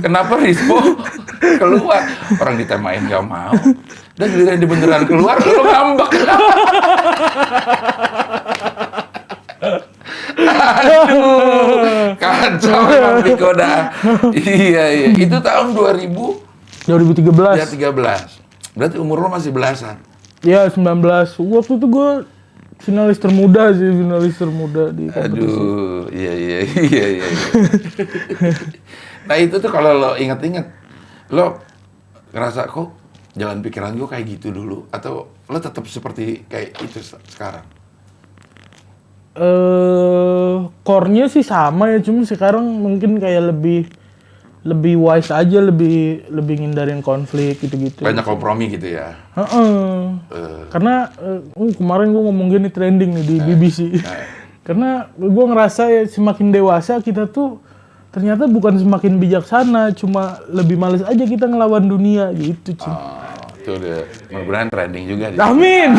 kenapa Rispo keluar. Orang ditemain nggak mau. Dan giliran di beneran keluar, lo ngambek. Aduh, kacau Bang Piko dah. Iya. Itu tahun 2013. Ya 13. Berarti umur lo masih belasan. Ya 19. Waktu itu gue finalis termuda di kompetisi. Aduh, iya. Nah itu tuh kalau lo inget-inget, lo ngerasa kok jalan pikiran gue kayak gitu dulu, atau lo tetap seperti kayak itu sekarang? Core-nya sih sama ya, cuma sekarang mungkin kayak lebih wise aja, lebih ngindarin konflik gitu-gitu. Banyak kompromi gitu ya? Karena kemarin gue ngomong gini trending nih di BBC. Karena gue ngerasa ya semakin dewasa kita tuh ternyata bukan semakin bijaksana, cuma lebih males aja kita ngelawan dunia gitu, Cing. Itu udah mudah-mudahan trending juga di Amin.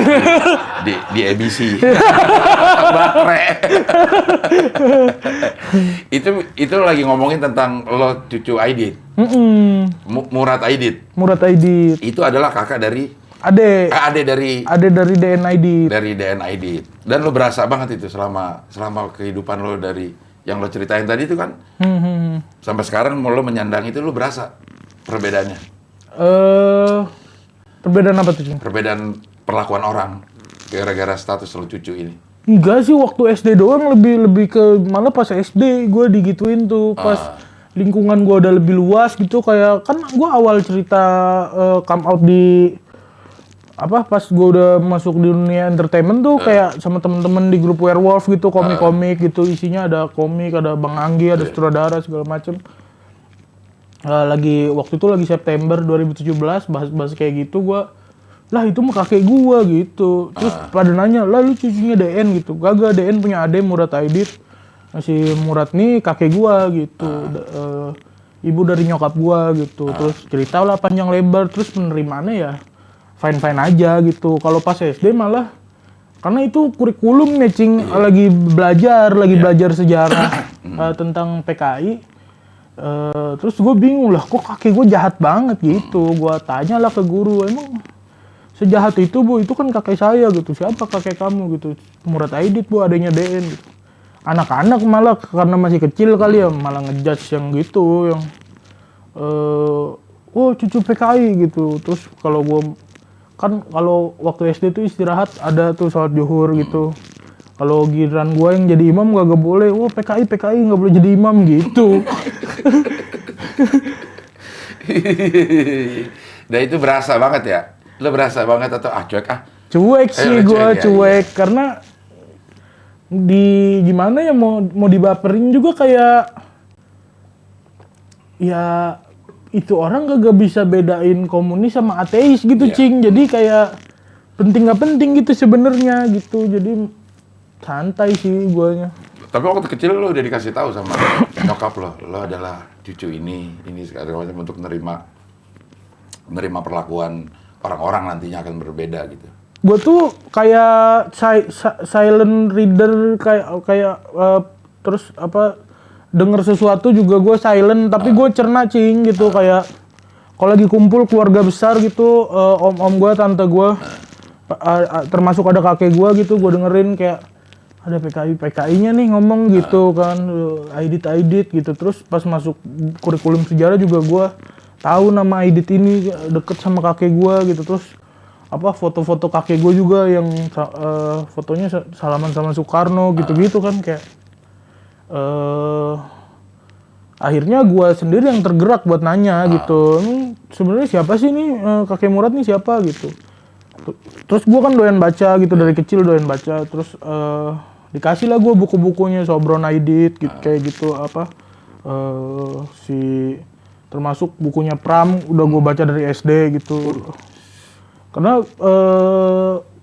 di ABC. Bakre. Itu lagi ngomongin tentang lo cucu Aidit. Murad Aidit. Itu adalah kakak dari Ade dari DN Aidit. Dari DN Aidit. Dan lo berasa banget itu selama kehidupan lo dari yang lo ceritain tadi itu kan. Sampai sekarang lo menyandang itu, lo berasa perbedaannya. Perbedaan apa tuh, Cing? Perbedaan perlakuan orang gara-gara status lo cucu ini. Enggak sih, waktu SD doang, lebih ke malah pas SD gue digituin tuh, pas lingkungan gue udah lebih luas gitu, kayak kan gue awal cerita come out di pas gue udah masuk di dunia entertainment tuh kayak sama temen-temen di grup Werewolf gitu, komik-komik gitu, isinya ada komik, ada Bang Anggi, ada sutradara segala macem. Waktu itu lagi September 2017 bahas kayak gitu, lah itu mah kakek gua gitu. Terus pada nanya, lah lu cucunya DN gitu. Kagak, DN punya ade Murad Aidit. Si Murad nih kakek gua gitu. Ibu dari nyokap gua gitu. Terus cerita lah panjang lebar, terus penerimaannya ya fine-fine aja gitu. Kalau pas SD malah karena itu kurikulum nih, Cing, lagi belajar sejarah tentang PKI. Terus gue bingung lah, kok kakek gue jahat banget gitu. Gue tanya lah ke guru, emang sejahat itu Bu? Itu kan kakek saya gitu. Siapa kakek kamu gitu? Murad Aidit Bu, adanya DN gitu. Anak-anak malah karena masih kecil kali ya, malah ngejudge yang gitu, yang cucu PKI gitu. Terus kalau waktu SD tuh istirahat ada tuh sholat zuhur gitu. Kalau giliran gue yang jadi imam gak boleh. PKI gak boleh jadi imam gitu. Dan itu berasa banget ya? Lo berasa banget atau cuek Cuek sih gue, cuek. Karena gimana ya, mau dibaperin juga kayak ya itu orang gak bisa bedain komunis sama ateis gitu, Iya. Cing. Jadi kayak penting gak penting gitu sebenarnya gitu. Jadi santai sih guanya. Tapi waktu kecil lo udah dikasih tahu sama nyokap lo adalah cucu ini segala macam untuk menerima perlakuan orang-orang nantinya akan berbeda gitu. Gue tuh kayak silent reader kayak terus apa denger sesuatu juga gue silent tapi gue cerna, Cing, gitu. Kayak kalau lagi kumpul keluarga besar gitu, om gue, tante gue, termasuk ada kakek gue gitu, gue dengerin kayak ada PKI-nya nih ngomong gitu kan, Aidit gitu. Terus pas masuk kurikulum sejarah juga gue tahu nama Aidit ini deket sama kakek gue gitu. Terus apa foto-foto kakek gue juga yang fotonya salaman sama Soekarno gitu-gitu kan, kayak akhirnya gue sendiri yang tergerak buat nanya gitu, sebenarnya siapa sih nih kakek Murad nih siapa gitu. Terus gue kan doyan baca gitu, dari kecil doyan baca. Terus dikasih lah gue buku-bukunya Sobron Aidit gitu, kayak gitu apa si termasuk bukunya Pram udah gue baca dari SD gitu. Karena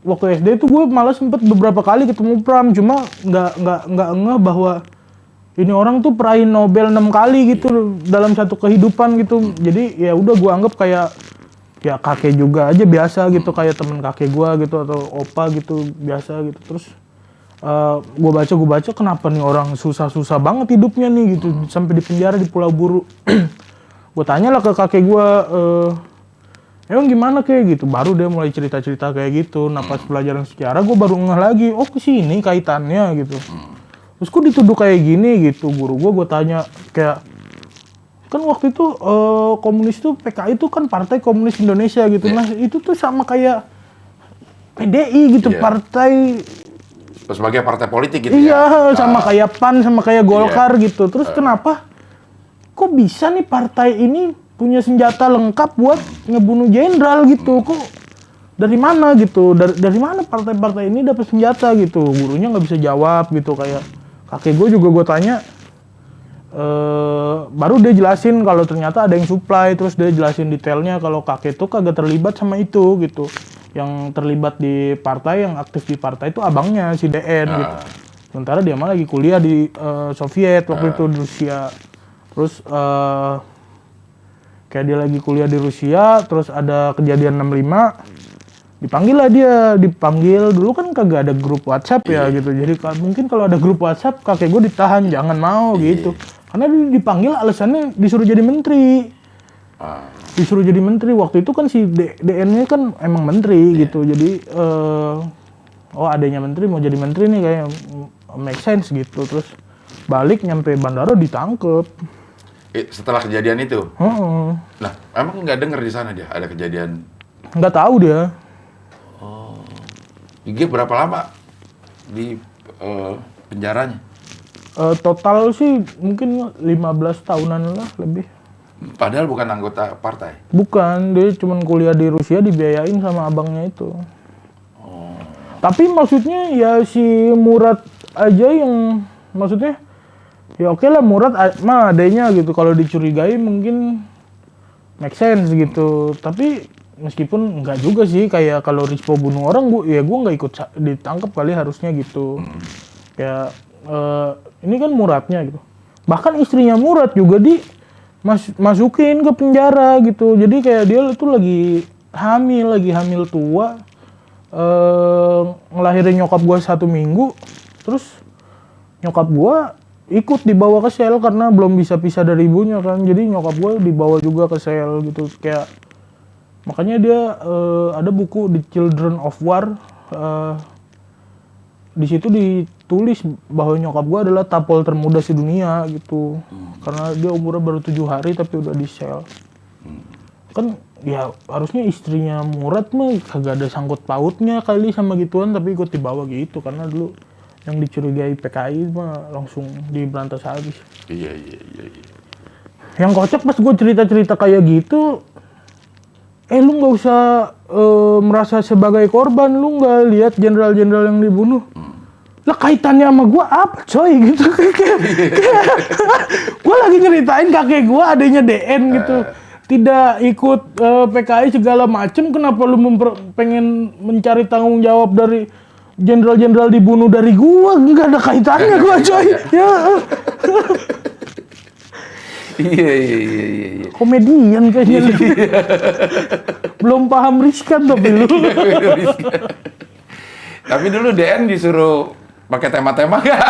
waktu SD tuh gue malah sempet beberapa kali ketemu Pram, cuma nggak ngeh bahwa ini orang tuh peraih Nobel 6 kali gitu dalam satu kehidupan gitu. Jadi ya udah gue anggap kayak ya kakek juga aja, biasa gitu, kayak temen kakek gue gitu atau opa gitu, biasa gitu. Terus gue baca kenapa nih orang susah banget hidupnya nih gitu, sampai di penjara di Pulau Buru. Gue tanyalah ke kakek gue, emang gimana kayak gitu, baru dia mulai cerita kayak gitu. Nah pas pelajaran sejarah gue baru ngeh lagi, oh kesini kaitannya gitu. Terus kok dituduh kayak gini gitu. Guru gue tanya kayak, kan waktu itu komunis tuh PKI itu kan Partai Komunis Indonesia gitu. Nah itu tuh sama kayak PDI gitu, partai sebagai partai politik gitu ya. Iya, sama kayak PAN, sama kayak Golkar gitu. Terus kenapa kok bisa nih partai ini punya senjata lengkap buat ngebunuh jenderal gitu? Kok dari mana gitu? Dari mana partai-partai ini dapat senjata gitu? Gurunya nggak bisa jawab gitu. Kayak kakek gue juga gue tanya, baru dia jelasin kalau ternyata ada yang supply. Terus dia jelasin detailnya kalau kakek tuh kagak terlibat sama itu gitu. Yang terlibat di partai, yang aktif di partai itu abangnya si DN gitu. Sementara dia mah lagi kuliah di Soviet waktu itu, di Rusia. Terus kayak dia lagi kuliah di Rusia, terus ada kejadian 65, dipanggil lah dia. Dipanggil dulu kan kagak ada grup WhatsApp ya gitu. Jadi mungkin kalau ada grup WhatsApp kakek gue ditahan, jangan mau gitu. Karena dia dipanggil alasannya disuruh jadi menteri. Disuruh jadi menteri. Waktu itu kan si DN-nya kan emang menteri gitu. Jadi oh adanya menteri mau jadi menteri nih, kayak make sense gitu. Terus balik nyampe bandara ditangkep. Setelah kejadian itu? Nah, emang nggak denger di sana dia ada kejadian? Nggak tahu dia. Dia berapa lama di penjaranya? Total sih mungkin 15 tahunan lah lebih. Padahal bukan anggota partai? Bukan, dia cuma kuliah di Rusia dibiayain sama abangnya itu. Tapi maksudnya ya si Murad aja yang, maksudnya ya oke lah Murad mah adanya gitu. Kalau dicurigai mungkin make sense gitu. Tapi meskipun enggak juga sih, kayak kalau Rispo bunuh orang gue nggak ikut ditangkap kali harusnya gitu. Kayak ini kan Muradnya gitu. Bahkan istrinya Murad juga masukin ke penjara gitu. Jadi kayak dia tuh lagi hamil tua, ngelahirin nyokap gue 1 minggu. Terus nyokap gue ikut dibawa ke sel karena belum bisa pisah dari ibunya kan. Jadi nyokap gue dibawa juga ke sel gitu. Kayak makanya dia ada buku The Children of War. Di situ ditulis bahwa nyokap gue adalah tapol termuda sedunia gitu. Karena dia umurnya baru 7 hari tapi udah di sel. Kan ya harusnya istrinya Murad mah kagak ada sangkut pautnya kali sama gituan, tapi ikut dibawa gitu. Karena dulu yang dicurigai PKI mah langsung diberantas habis. Iya. Yang kocak pas gue cerita kayak gitu, lu nggak usah merasa sebagai korban, lu nggak lihat jenderal-jenderal yang dibunuh. Lah kaitannya sama gue apa coy gitu. Gue lagi nyeritain kakek gue adanya DN gitu. tidak ikut PKI segala macem, kenapa lu pengen mencari tanggung jawab dari jenderal-jenderal dibunuh dari gua? Nggak ada kaitannya gua, coy. Ya. Iya. Komedian kayaknya. Belum paham riskan tapi lu. Tapi dulu DN disuruh pakai tema-tema nggak?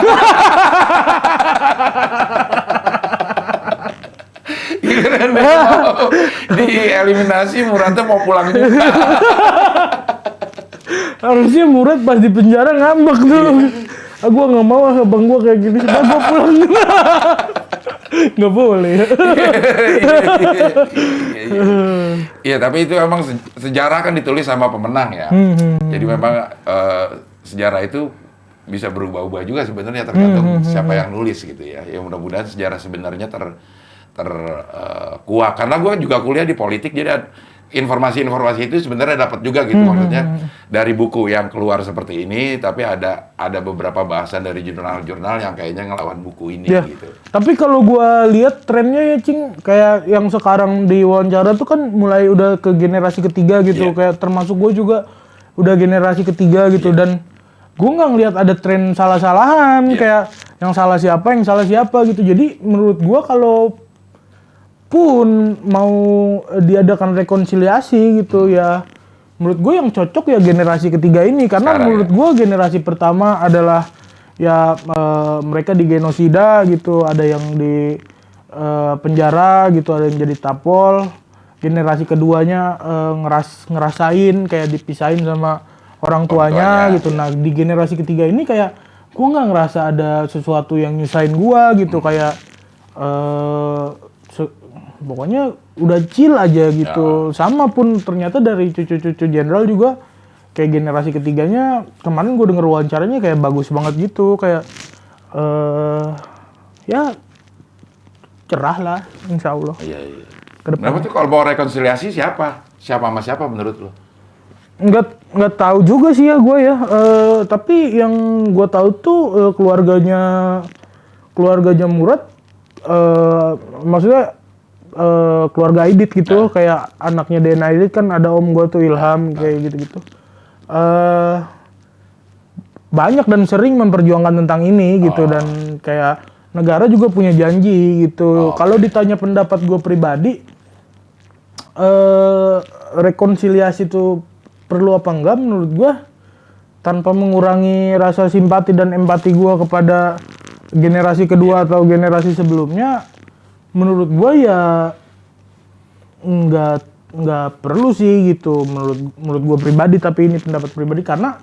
Dieliminasi, Muradnya mau pulang juga. Harusnya Murad pas di penjara ngambek tuh. Gua nggak mau abang gua kayak gini, sudah gua pulang. Nggak boleh. Iya, tapi itu emang sejarah kan ditulis sama pemenang ya. Jadi memang sejarah itu bisa berubah-ubah juga sebenarnya tergantung siapa yang nulis gitu ya. Ya mudah-mudahan sejarah sebenarnya terkuak. Karena gue juga kuliah di politik, jadi informasi-informasi itu sebenarnya dapat juga gitu. Maksudnya dari buku yang keluar seperti ini, tapi ada beberapa bahasan dari jurnal-jurnal yang kayaknya ngelawan buku ini Ya. gitu. Tapi kalau gua lihat trennya ya, Cing, kayak yang sekarang di wawancara tuh kan mulai udah ke generasi ketiga gitu. Kayak termasuk gue juga udah generasi ketiga gitu. Dan gue nggak ngelihat ada tren salah-salahan, kayak yang salah siapa gitu. Jadi menurut gua kalau pun mau diadakan rekonsiliasi gitu ya, menurut gue yang cocok ya generasi ketiga ini, karena Sekarang menurut gue generasi pertama adalah ya mereka digenosida gitu, ada yang di penjara gitu, ada yang jadi tapol. Generasi keduanya ngerasain kayak dipisahin sama orang tuanya gitu. Nah di generasi ketiga ini kayak gue nggak ngerasa ada sesuatu yang nyusahin gue gitu, kayak pokoknya udah chill aja gitu. Sama pun ternyata dari cucu-cucu jenderal juga kayak generasi ketiganya, kemarin gue denger wawancaranya kayak bagus banget gitu, kayak ya cerah lah insya Allah. Iya. Kedepan. Kenapa tuh kalau mau rekonsiliasi siapa sama siapa menurut lo? Nggak tahu juga sih ya gue ya. Tapi yang gue tahu tuh keluarganya Murad, maksudnya keluarga Aidit gitu, kayak anaknya Dena Aidit kan ada om gue tuh Ilham, kayak gitu-gitu. Banyak dan sering memperjuangkan tentang ini gitu, dan kayak negara juga punya janji gitu. Kalau ditanya pendapat gue pribadi, rekonsiliasi itu perlu apa enggak, menurut gue tanpa mengurangi rasa simpati dan empati gue kepada generasi kedua atau generasi sebelumnya, menurut gue ya nggak perlu sih gitu, menurut gue pribadi. Tapi ini pendapat pribadi, karena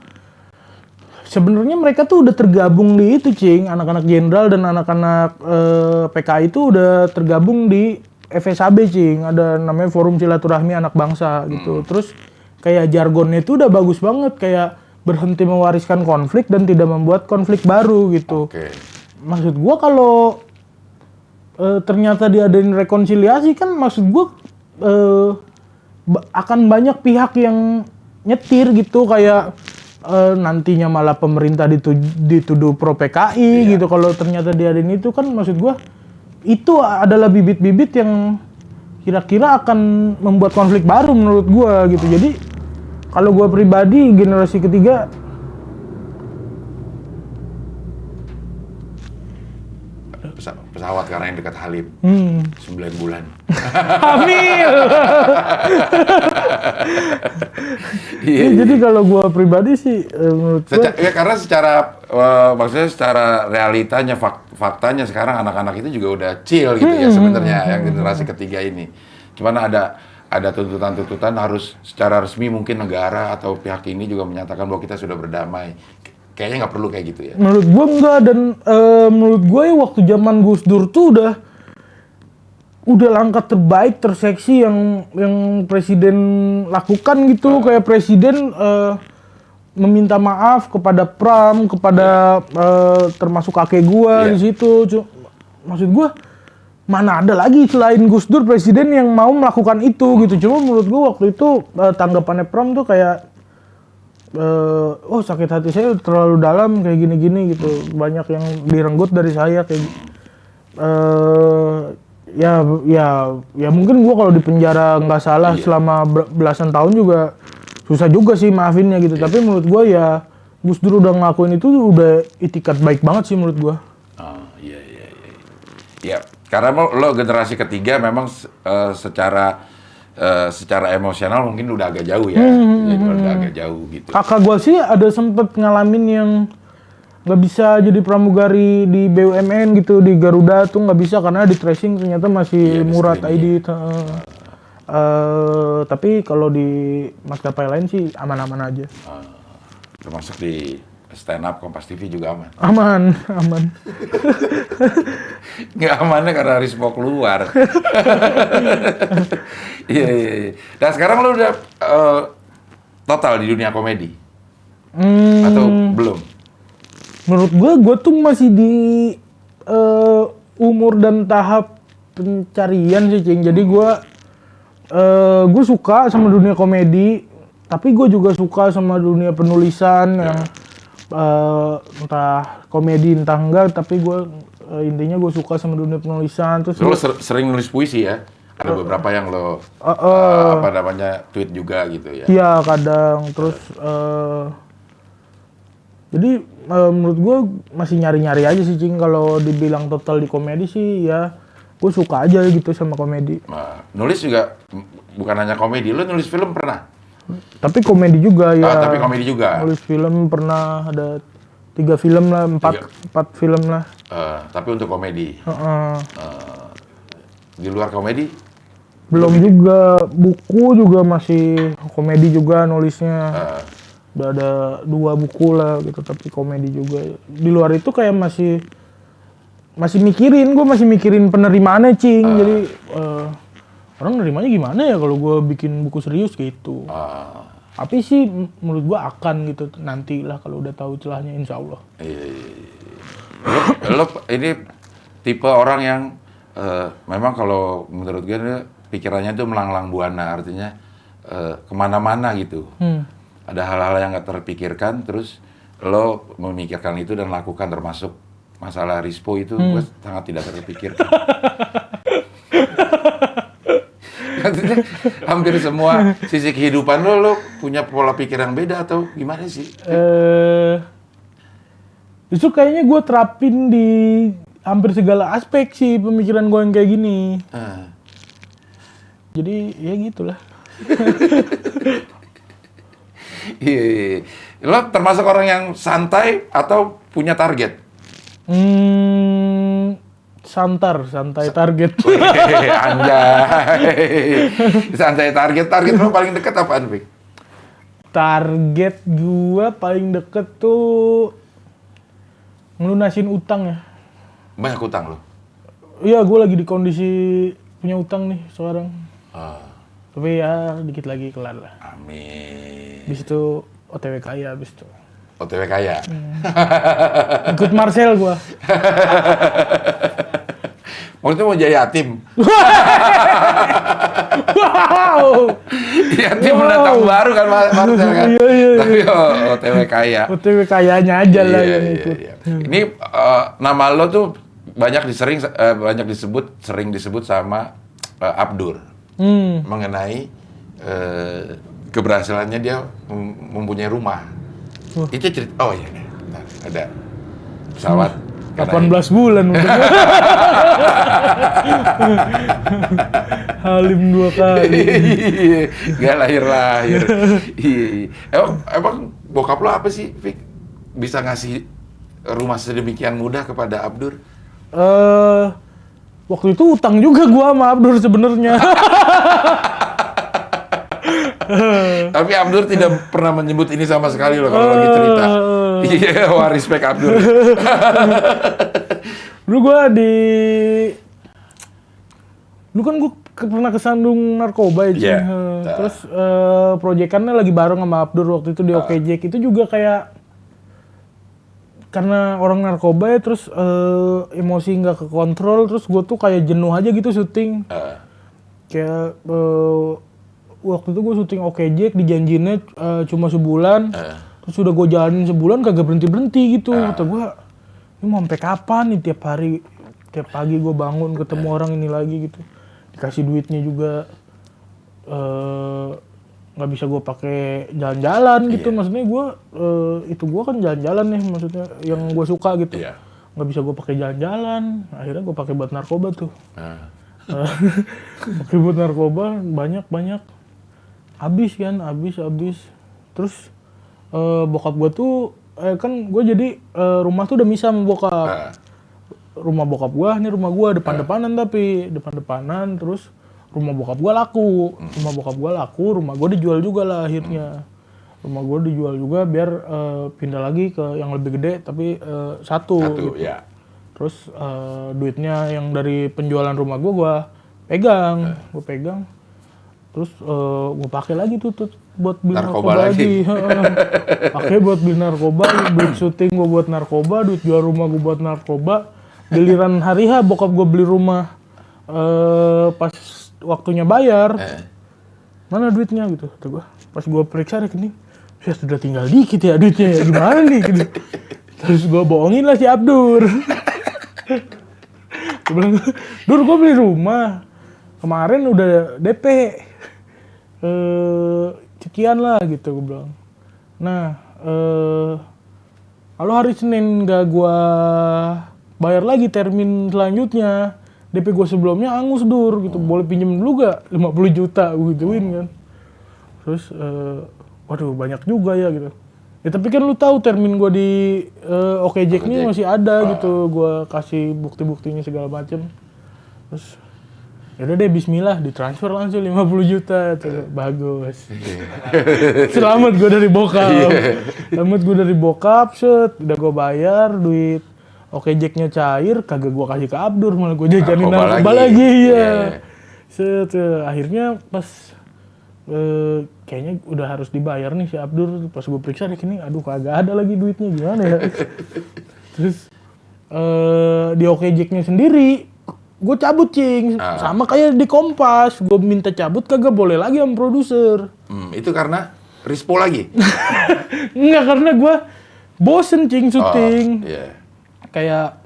sebenarnya mereka tuh udah tergabung di itu, Cing. Anak-anak jenderal dan anak-anak PKI itu udah tergabung di FSAB, Cing. Ada namanya Forum Silaturahmi Anak Bangsa gitu. Terus kayak jargonnya itu udah bagus banget, kayak berhenti mewariskan konflik dan tidak membuat konflik baru gitu. Maksud gue kalau ternyata diadain rekonsiliasi, kan maksud gue akan banyak pihak yang nyetir gitu, kayak nantinya malah pemerintah dituduh pro PKI gitu. Kalau ternyata diadain itu kan, maksud gue itu adalah bibit-bibit yang kira-kira akan membuat konflik baru menurut gue gitu. Jadi kalau gue pribadi generasi ketiga, pesawat karena yang dekat Halim 9 bulan. hamil. Iya. Jadi kalau gue pribadi sih menurut gue Ya, karena maksudnya secara realitanya, faktanya sekarang anak-anak itu juga udah chill gitu ya sebenarnya, yang generasi ketiga ini. Cuman ada tuntutan-tuntutan harus secara resmi, mungkin negara atau pihak ini juga menyatakan bahwa kita sudah berdamai. Kayaknya nggak perlu kayak gitu ya. Menurut gue enggak, dan menurut gue ya waktu zaman Gus Dur tuh udah langkah terbaik, terseksi yang presiden lakukan gitu. Kayak presiden meminta maaf kepada Pram, kepada termasuk kakek gue di situ. Maksud gue mana ada lagi selain Gus Dur presiden yang mau melakukan itu gitu. Cuma menurut gue waktu itu tanggapannya Pram tuh kayak oh sakit hati saya terlalu dalam kayak gini-gini gitu, banyak yang direnggut dari saya kayak Ya mungkin gua kalau di penjara nggak salah selama belasan tahun juga susah juga sih maafinnya gitu. Tapi menurut gua ya Gus Dur udah ngelakuin itu udah itikat baik banget sih menurut gua. Oh, iya. Ya, karena lo generasi ketiga memang secara emosional mungkin udah agak jauh ya. Jadi udah agak jauh gitu. Kakak gua sih ada sempet ngalamin yang nggak bisa jadi pramugari di BUMN gitu, di Garuda tuh nggak bisa karena di tracing ternyata masih Murad ID. Tapi kalau di maskapai lain sih aman-aman aja. Termasuk di stand up Kompas TV juga aman. Aman. Nggak amannya karena Rispo keluar. Iya. Dan sekarang lo udah total di dunia komedi? Atau belum? Menurut gue tuh masih di umur dan tahap pencarian sih, Cing. Jadi gue suka sama dunia komedi, tapi gue juga suka sama dunia penulisan yang entah komedi entah enggak, tapi intinya gue suka sama dunia penulisan. Terus Lo sering nulis puisi ya? Ada beberapa yang lo tweet juga gitu ya? Iya kadang. Terus jadi menurut gue masih nyari-nyari aja sih, Cing. Kalau dibilang total di komedi sih ya gue suka aja gitu sama komedi. Nah, nulis juga bukan hanya komedi, lo nulis film pernah? Tapi komedi juga ya. Tapi komedi juga? Nulis film pernah ada 3 film lah, 4 film lah. Tapi untuk komedi? Di luar komedi? Belum juga, buku juga masih komedi juga nulisnya. Udah ada 2 buku lah gitu, tapi komedi juga. Di luar itu kayak masih mikirin, gue masih mikirin penerimaannya, Cing. Jadi orang nerimanya gimana ya kalau gue bikin buku serius gitu. Tapi sih menurut gue akan gitu nantilah kalau udah tahu celahnya, insya Allah. Lo ini tipe orang yang memang kalau menurut gue pikirannya itu melanglang buana, artinya kemana-mana gitu. Ada hal-hal yang nggak terpikirkan, terus lo memikirkan itu dan lakukan, termasuk masalah Rispo itu gue sangat tidak terpikirkan. Artinya hampir semua sisi kehidupan lo punya pola pikir yang beda atau gimana sih? Justru kayaknya gue terapin di hampir segala aspek sih pemikiran gue yang kayak gini. Jadi ya gitulah. Iya. Lo termasuk orang yang santai atau punya target? Santai target. Anjay. Santai target lo paling deket apaan, Pik? Target gua paling deket tuh ngelunasin utang ya. Banyak utang lo? Iya, gua lagi di kondisi punya utang nih sekarang. Tapi ya dikit lagi kelar lah. Amin. Habis itu OTW kaya habis itu. OTW kaya? Ikut Marcel gua. Maksudnya mau jadi yatim? Wow. Yatim mendatang baru kan Marcel kan? Iya. Tapi OTW kaya. OTW kayanya aja lah yang ikut. Iya. Ini nama lo tuh sering disebut sama Abdur. Mengenai keberhasilannya dia mempunyai rumah. Itu cerita. Oh iya, bentar, ada pesawat. 18 bulan udah. Halim 2 kali. Gak lahir. Emang bokap lo apa sih, Fik? Bisa ngasih rumah sedemikian mudah kepada Abdur? Waktu itu utang juga gua sama Abdur sebenarnya. Tapi Abdur tidak pernah menyebut ini sama sekali loh kalau lagi cerita. Iya, wah respect Abdur. Dulu kan gua pernah kesandung narkoba ya. Terus proyekannya lagi bareng sama Abdur waktu itu di Okejek. Itu juga kayak karena orang narkoba ya, terus emosi nggak kekontrol, terus gue tuh kayak jenuh aja gitu syuting. Kayak waktu itu gue syuting Okejek, dijanjinya cuma sebulan, terus udah gue jalanin sebulan kagak berhenti gitu. Kata gue, ini mau sampai kapan nih tiap hari tiap pagi gue bangun ketemu orang ini lagi gitu, dikasih duitnya juga nggak bisa gue pakai jalan-jalan gitu. Maksudnya gue itu gue kan jalan-jalan nih, maksudnya yang gue suka gitu. Nggak bisa gue pakai jalan-jalan, akhirnya gue pakai buat narkoba tuh. Pakai buat narkoba banyak habis. Terus bokap gue tuh kan gue jadi rumah tuh udah misah sama bokap. Rumah bokap gue, ini rumah gue depan-depanan, tapi depan-depanan. Terus rumah bokap gue laku, rumah gue dijual juga lah akhirnya. Rumah gue dijual juga biar pindah lagi ke yang lebih gede, tapi satu gitu. Ya. Terus duitnya yang dari penjualan rumah gue pegang. Terus gue pakai lagi tuh buat beli narkoba lagi. Pakai buat beli narkoba, duit syuting gue buat narkoba, duit jual rumah gue buat narkoba. Giliran hari H bokap gue beli rumah pas waktunya bayar. Mana duitnya gitu kata gue. Pas gue periksa rekening, sudah tinggal dikit ya duitnya ya, gimana nih gitu. Terus gue bohongin lah si Abdur. Gue bilang, Dur gue beli rumah kemarin udah DP sekian lah gitu gue bilang. Nah kalau hari Senin gak gue bayar lagi termin selanjutnya, DP gue sebelumnya angus Dur gitu, boleh pinjem dulu gak 50 juta gue gituin kan. Terus waduh banyak juga ya gitu. Ya tapi kan lu tahu termin gue di Oke Jack ini masih ada gitu, gue kasih bukti-buktinya segala macem. Terus yaudah deh bismillah ditransfer langsung 50 juta tuh. Bagus. Selamat gue dari bokap. Set udah gue bayar duit Oke Jacknya cair, kagak gue kasih ke Abdur, malah gue jajanin narkoba lagi ya. Set akhirnya pas kayaknya udah harus dibayar nih si Abdur, pas gue periksa rekening, aduh kagak ada lagi duitnya, gimana ya. Terus di Oke Jacknya sendiri gue cabut cing, sama kayak di Kompas, gue minta cabut kagak boleh lagi sama produser. Itu karena Rispo lagi? Enggak, karena gue bosen cing syuting. Kayak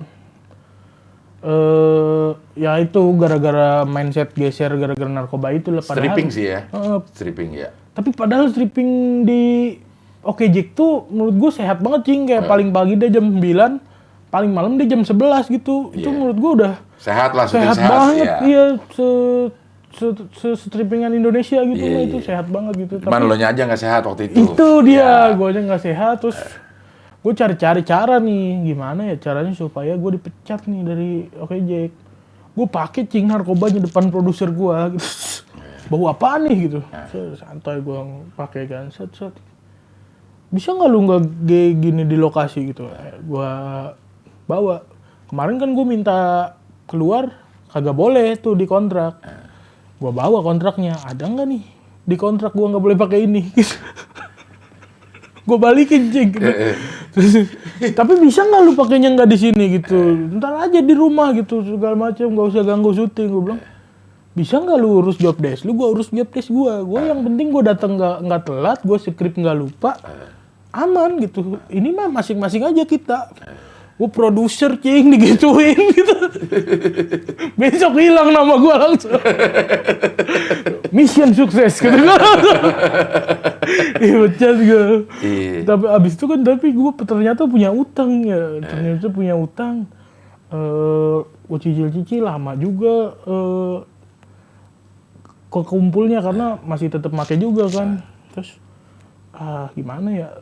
ya itu gara-gara mindset geser gara-gara narkoba itu lah. Stripping sih ya. Stripping ya. Tapi padahal stripping di Oke Jack tuh menurut gue sehat banget cing, kayak paling pagi dia jam 9, paling malam dia jam 11 gitu. Itu menurut gue udah sehat lah, sehat banget. Iya, strippingan Indonesia gitu lah, itu sehat banget gitu. Cuman lo aja nggak sehat waktu itu. Itu dia, gue aja nggak sehat. Terus gue cari-cari cara nih, gimana ya caranya supaya gue dipecat nih dari Oke Jack. Gue pakai cing narkobanya depan produser gue gitu. Bau apaan nih gitu. Santai gue pakai kan, set. Bisa nggak lu nggak gini di lokasi gitu? Gue bawa. Kemarin kan gue minta keluar, kagak boleh tuh di kontrak. Gue bawa kontraknya, ada nggak nih di kontrak gue nggak boleh pakai ini? Gue balikin cing. Tapi bisa nggak lu pakainya nggak di sini gitu? Ntar aja di rumah gitu segala macam, nggak usah ganggu syuting. Gue bilang, bisa nggak lu urus job desk? Lu gue urus job desk gue. Gue yang penting gue datang nggak telat, gue skrip nggak lupa, aman gitu. Ini mah masing-masing aja kita. Gue produser cing digituin gitu. Besok hilang nama gue langsung. Mission sukses gitu gue langsung. Dipecat gue. Tapi abis itu kan gue ternyata punya utang ya. Ternyata punya utang. Gue cicil-cicil lama juga kekumpulnya karena masih tetap make juga kan. Terus gimana ya?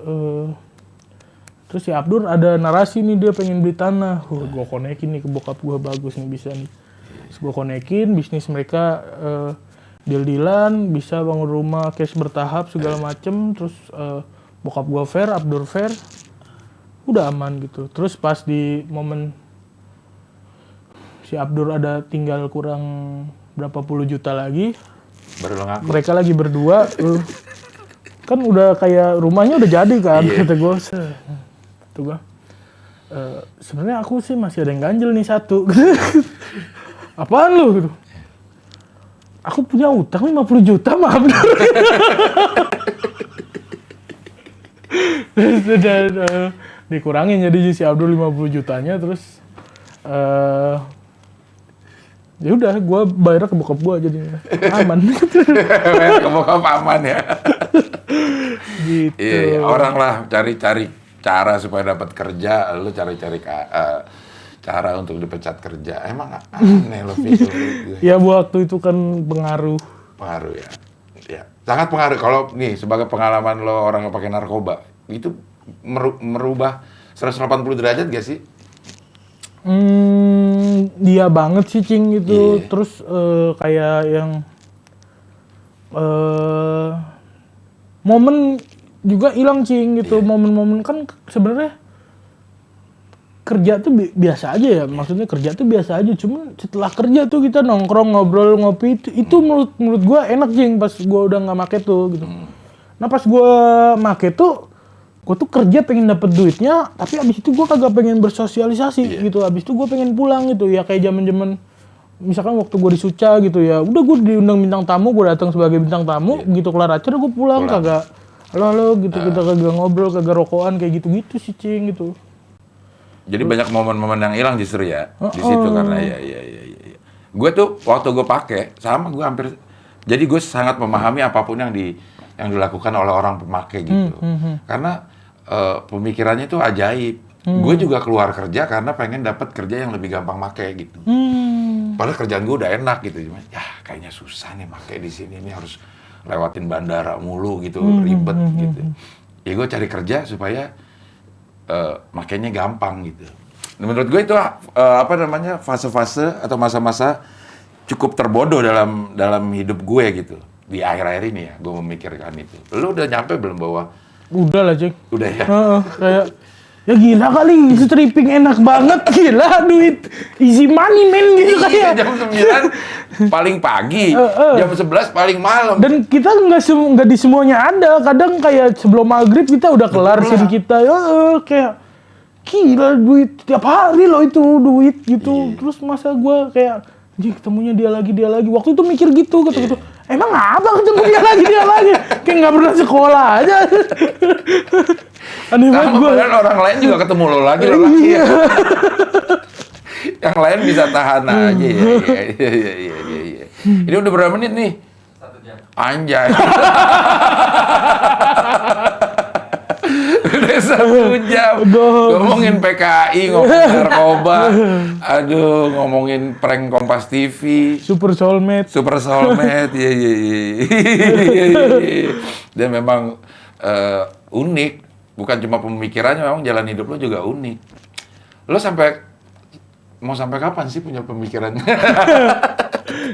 Terus si Abdur ada narasi nih, dia pengen beli tanah. Gue konekin nih ke bokap gue, bagus nih bisa nih. Terus gue konekin, bisnis mereka deal-dealan, bisa bangun rumah cash bertahap segala macem. Terus bokap gue fair, Abdur fair, udah aman gitu. Terus pas di momen si Abdur ada tinggal kurang berapa puluh juta lagi, mereka lagi berdua, kan udah kayak rumahnya udah jadi kan, kata gue. Tuh gue, sebenarnya aku sih masih ada yang ganjel nih satu. Apaan lu gitu? Aku punya utang 50 juta, maaf. Terus udah dikurangin jadi si Abdul 50 jutanya, terus Ya udah, gue bayar ke bokap gue jadinya aman. Ke bokap aman ya. Gitu. Iya, orang lah cari-cari cara supaya dapat kerja, lu cari-cari cara untuk dipecat kerja. Emang aneh lo pikir gue. Ya waktu itu kan pengaruh Pengaruh ya. Ya, sangat pengaruh. Kalau nih sebagai pengalaman lo orang yang pakai narkoba, itu merubah 180 derajat gak sih? dia banget sih Cing gitu. Iya. Terus kayak yang momen juga hilang Cing gitu. Momen-momen kan sebenarnya kerja tuh biasa aja ya. Maksudnya kerja tuh biasa aja. Cuman setelah kerja tuh kita nongkrong, ngobrol, ngopi itu menurut gua enak Cing pas gua udah nggak make tuh gitu. Nah pas gua make tuh gue tuh kerja pengen dapet duitnya, tapi abis itu gue kagak pengen bersosialisasi gitu. Abis itu gue pengen pulang gitu ya, kayak zaman misalkan waktu gue di Suca gitu ya, udah gue diundang bintang tamu, gue datang sebagai bintang tamu gitu, kelar acara gue pulang. Kagak halo gitu, kita kagak ngobrol, kagak rokokan kayak gitu sih Cing gitu. Jadi banyak momen-momen yang hilang justru ya di situ karena ya. Gue tuh waktu gue pakai sama gue hampir, jadi gue sangat memahami apapun yang dilakukan oleh orang pemakai gitu. Karena pemikirannya itu ajaib. Gue juga keluar kerja karena pengen dapat kerja yang lebih gampang make gitu. Padahal kerjaan gue udah enak gitu, cuma ya kayaknya susah nih make di sini, ini harus lewatin bandara mulu gitu, ribet gitu. Ya gue cari kerja supaya makainya gampang gitu. Menurut gue itu fase-fase atau masa-masa cukup terbodoh dalam hidup gue gitu. Di akhir-akhir ini ya, gue memikirkan itu. Lu udah nyampe belum bahwa Udah lah Cing. udah ya? Kayak ya gila kali stripping enak banget, gila duit easy money men gitu kayak. Jam 9 paling pagi, jam 11 paling malam. Dan kita nggak di semuanya ada, kadang kayak sebelum maghrib kita udah kelar scene kita. Kayak gila duit tiap hari loh itu duit gitu. Terus masa gue kayak anjing ketemunya dia lagi. Waktu itu mikir gitu. Emang apa ketemu dia lagi? Kayak nggak pernah sekolah aja. Aneh banget gue. Padahal orang lain juga ketemu lo lagi ya. Yang lain bisa tahan aja ya. Iya. Ini udah berapa menit nih? 1 jam. Anjay. Udah 1 jam. Ngomongin PKI, ngomongin narkoba. Aduh, ngomongin prank Kompas TV. Super soulmate. Iya. Dan memang unik. Bukan cuma pemikirannya, memang jalan hidup lo juga unik. Lo mau sampai kapan sih punya pemikiran?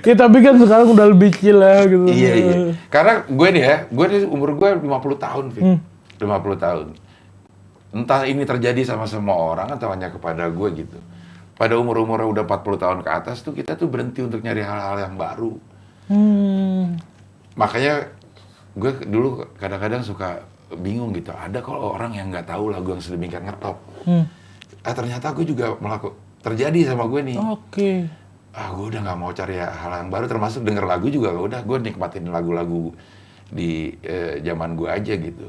Ya tapi kan sekarang udah lebih chill lah gitu. Iya. Karena gue nih umur gue 50 tahun, Vic. 50 tahun. Entah ini terjadi sama semua orang atau hanya kepada gue gitu. Pada umur-umurnya udah 40 tahun ke atas tuh kita tuh berhenti untuk nyari hal-hal yang baru. Makanya gue dulu kadang-kadang suka bingung gitu. Ada kalau orang yang nggak tahu lagu yang sedemikian ngetop. Ternyata gue juga terjadi sama gue nih. Oke. Gue udah nggak mau cari hal yang baru, termasuk denger lagu juga. Gue nikmatin lagu-lagu di zaman gue aja gitu.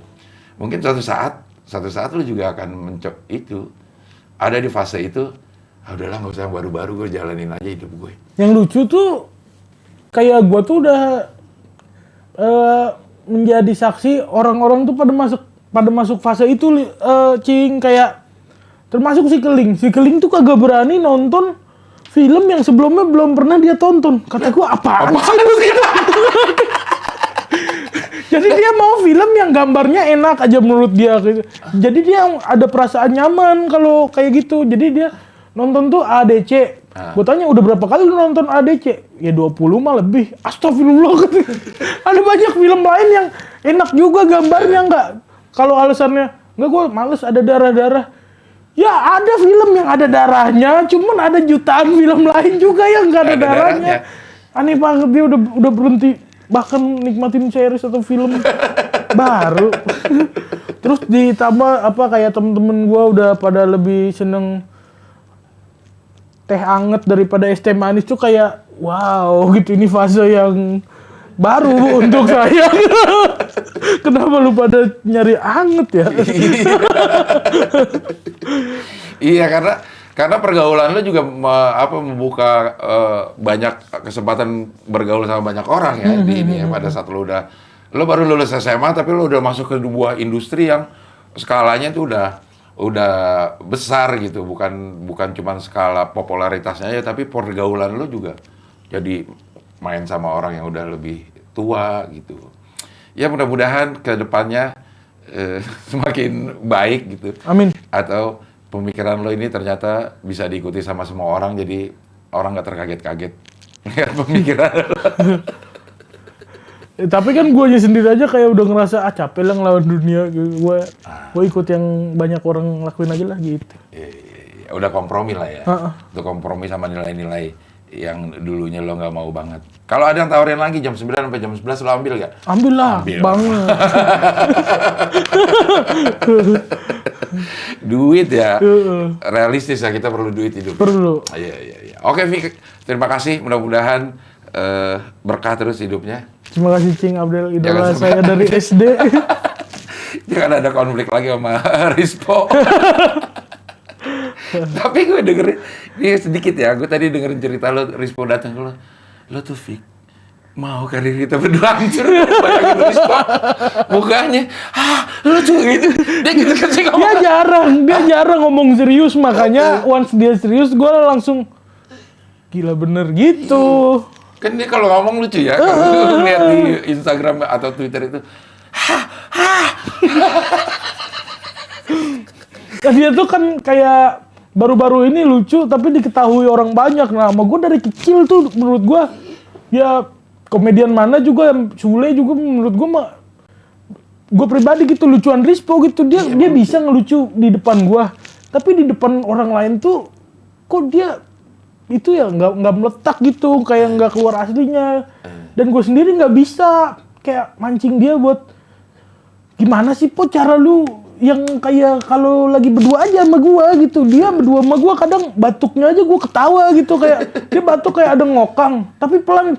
Mungkin suatu saat lu juga akan itu. Ada di fase itu, udahlah nggak usah yang baru-baru, gue jalanin aja hidup gue. Yang lucu tuh, kayak gue tuh udah menjadi saksi orang-orang tuh pada masuk fase itu, Cing, kayak termasuk si Keling tuh kagak berani nonton film yang sebelumnya belum pernah dia tonton. Kata gue apaan sih lu gitu. Jadi dia mau film yang gambarnya enak aja menurut dia gitu. Jadi dia ada perasaan nyaman kalau kayak gitu. Jadi dia nonton tuh ADC. Gue tanya udah berapa kali lu nonton ADC? Ya 20 mah lebih. Astagfirullah. Ada banyak film lain yang enak juga gambarnya nggak. Kalau alasannya nggak, gue males ada darah-darah. Ya ada film yang ada darahnya, cuman ada jutaan film lain juga yang nggak ada darahnya. Aneh banget, dia udah berhenti bahkan nikmatin series atau film baru. Terus ditambah kayak temen-temen gue udah pada lebih seneng teh anget daripada es teh manis tuh, kayak wow gitu, ini fase yang baru untuk saya. Kenapa lu pada nyari anget ya? Iya, karena Karena pergaulan lo juga membuka banyak kesempatan bergaul sama banyak orang ya di ini ya. Pada saat lo baru lulus SMA tapi lo udah masuk ke sebuah industri yang skalanya tuh udah besar gitu, bukan cuma skala popularitasnya ya, tapi pergaulan lo juga jadi main sama orang yang udah lebih tua gitu. Ya mudah-mudahan ke depannya semakin baik gitu. Amin. Atau pemikiran lo ini ternyata bisa diikuti sama semua orang, jadi orang nggak terkaget-kaget lihat pemikiran lo. Tapi kan gue sendiri aja kayak udah ngerasa capek lah ngelawan dunia. Gue ikut yang banyak orang lakuin aja lah gitu. Ya, udah kompromi lah ya. Udah kompromi sama nilai-nilai yang dulunya lo nggak mau banget. Kalau ada yang tawarin lagi jam 9 sampai jam 11 lo ambil nggak? Ambil lah, banget. Duit ya, realistis ya, kita perlu duit hidup. Perlu. Iya. Oke, Vic, terima kasih. Mudah-mudahan berkah terus hidupnya. Terima kasih Cing Abdel, idola Jangan saya dari SD. Jangan ada konflik lagi sama Rispo. Tapi gue dengerin, ini sedikit ya, gue tadi dengerin cerita lo, Rispo datang ke lo tuh Vic, mau karir kita berdua hancur. Bayangin Rispo, mukanya, lucu gitu. Dia gitu kan sih ngomong. Dia jarang ngomong serius, makanya once dia serius, gue langsung gila bener gitu. Kan dia kalau ngomong lucu ya, kalau lihat di Instagram atau Twitter itu, Dia tuh kan kayak baru-baru ini lucu, tapi diketahui orang banyak. Nah, sama gue dari kecil tuh menurut gue, ya komedian mana juga, Sule juga menurut gue mah, gue pribadi gitu, lucuan Rispo gitu. Dia bisa ngelucu di depan gue, tapi di depan orang lain tuh, kok dia itu ya nggak meletak gitu, kayak nggak keluar aslinya. Dan gue sendiri nggak bisa kayak mancing dia buat gimana sih Po cara lu yang kayak kalau lagi berdua aja sama gue gitu. Dia berdua sama gue kadang batuknya aja gue ketawa gitu, kayak dia batuk kayak ada ngokang tapi pelan.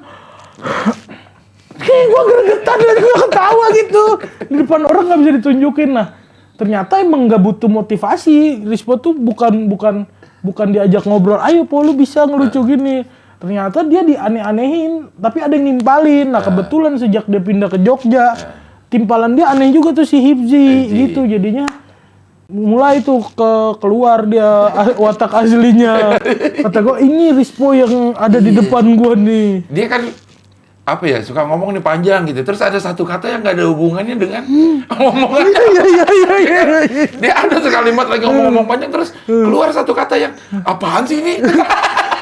Kayak gue gregetan dan gue ketawa gitu di depan orang, nggak bisa ditunjukin. Nah ternyata emang nggak butuh motivasi. Rispo tuh bukan diajak ngobrol, ayo Po lu bisa ngelucu gini. Ternyata dia dianeh-anehin, tapi ada yang nimpalin. Nah kebetulan sejak dia pindah ke Jogja, timpalan dia aneh juga tuh si Hipzi gitu. Jadinya mulai tuh keluar dia watak aslinya. Kata gue, ini Rispo yang ada di depan gue nih. Dia kan apa ya, suka ngomong nih panjang gitu. Terus ada satu kata yang nggak ada hubungannya dengan omongannya. Iya. Dia ada sekalimat lagi ngomong panjang, terus keluar satu kata yang apaan sih ini?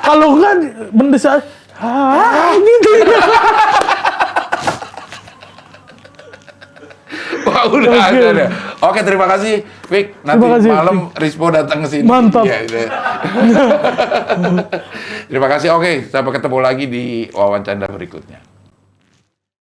Kalau enggak mendesak, gitu. Wah, udah ada deh. Oke, terima kasih, Vic. Nanti malam Rispo datang ke sini. Mantap. Ya, terima kasih. Oke, sampai ketemu lagi di wawancara berikutnya.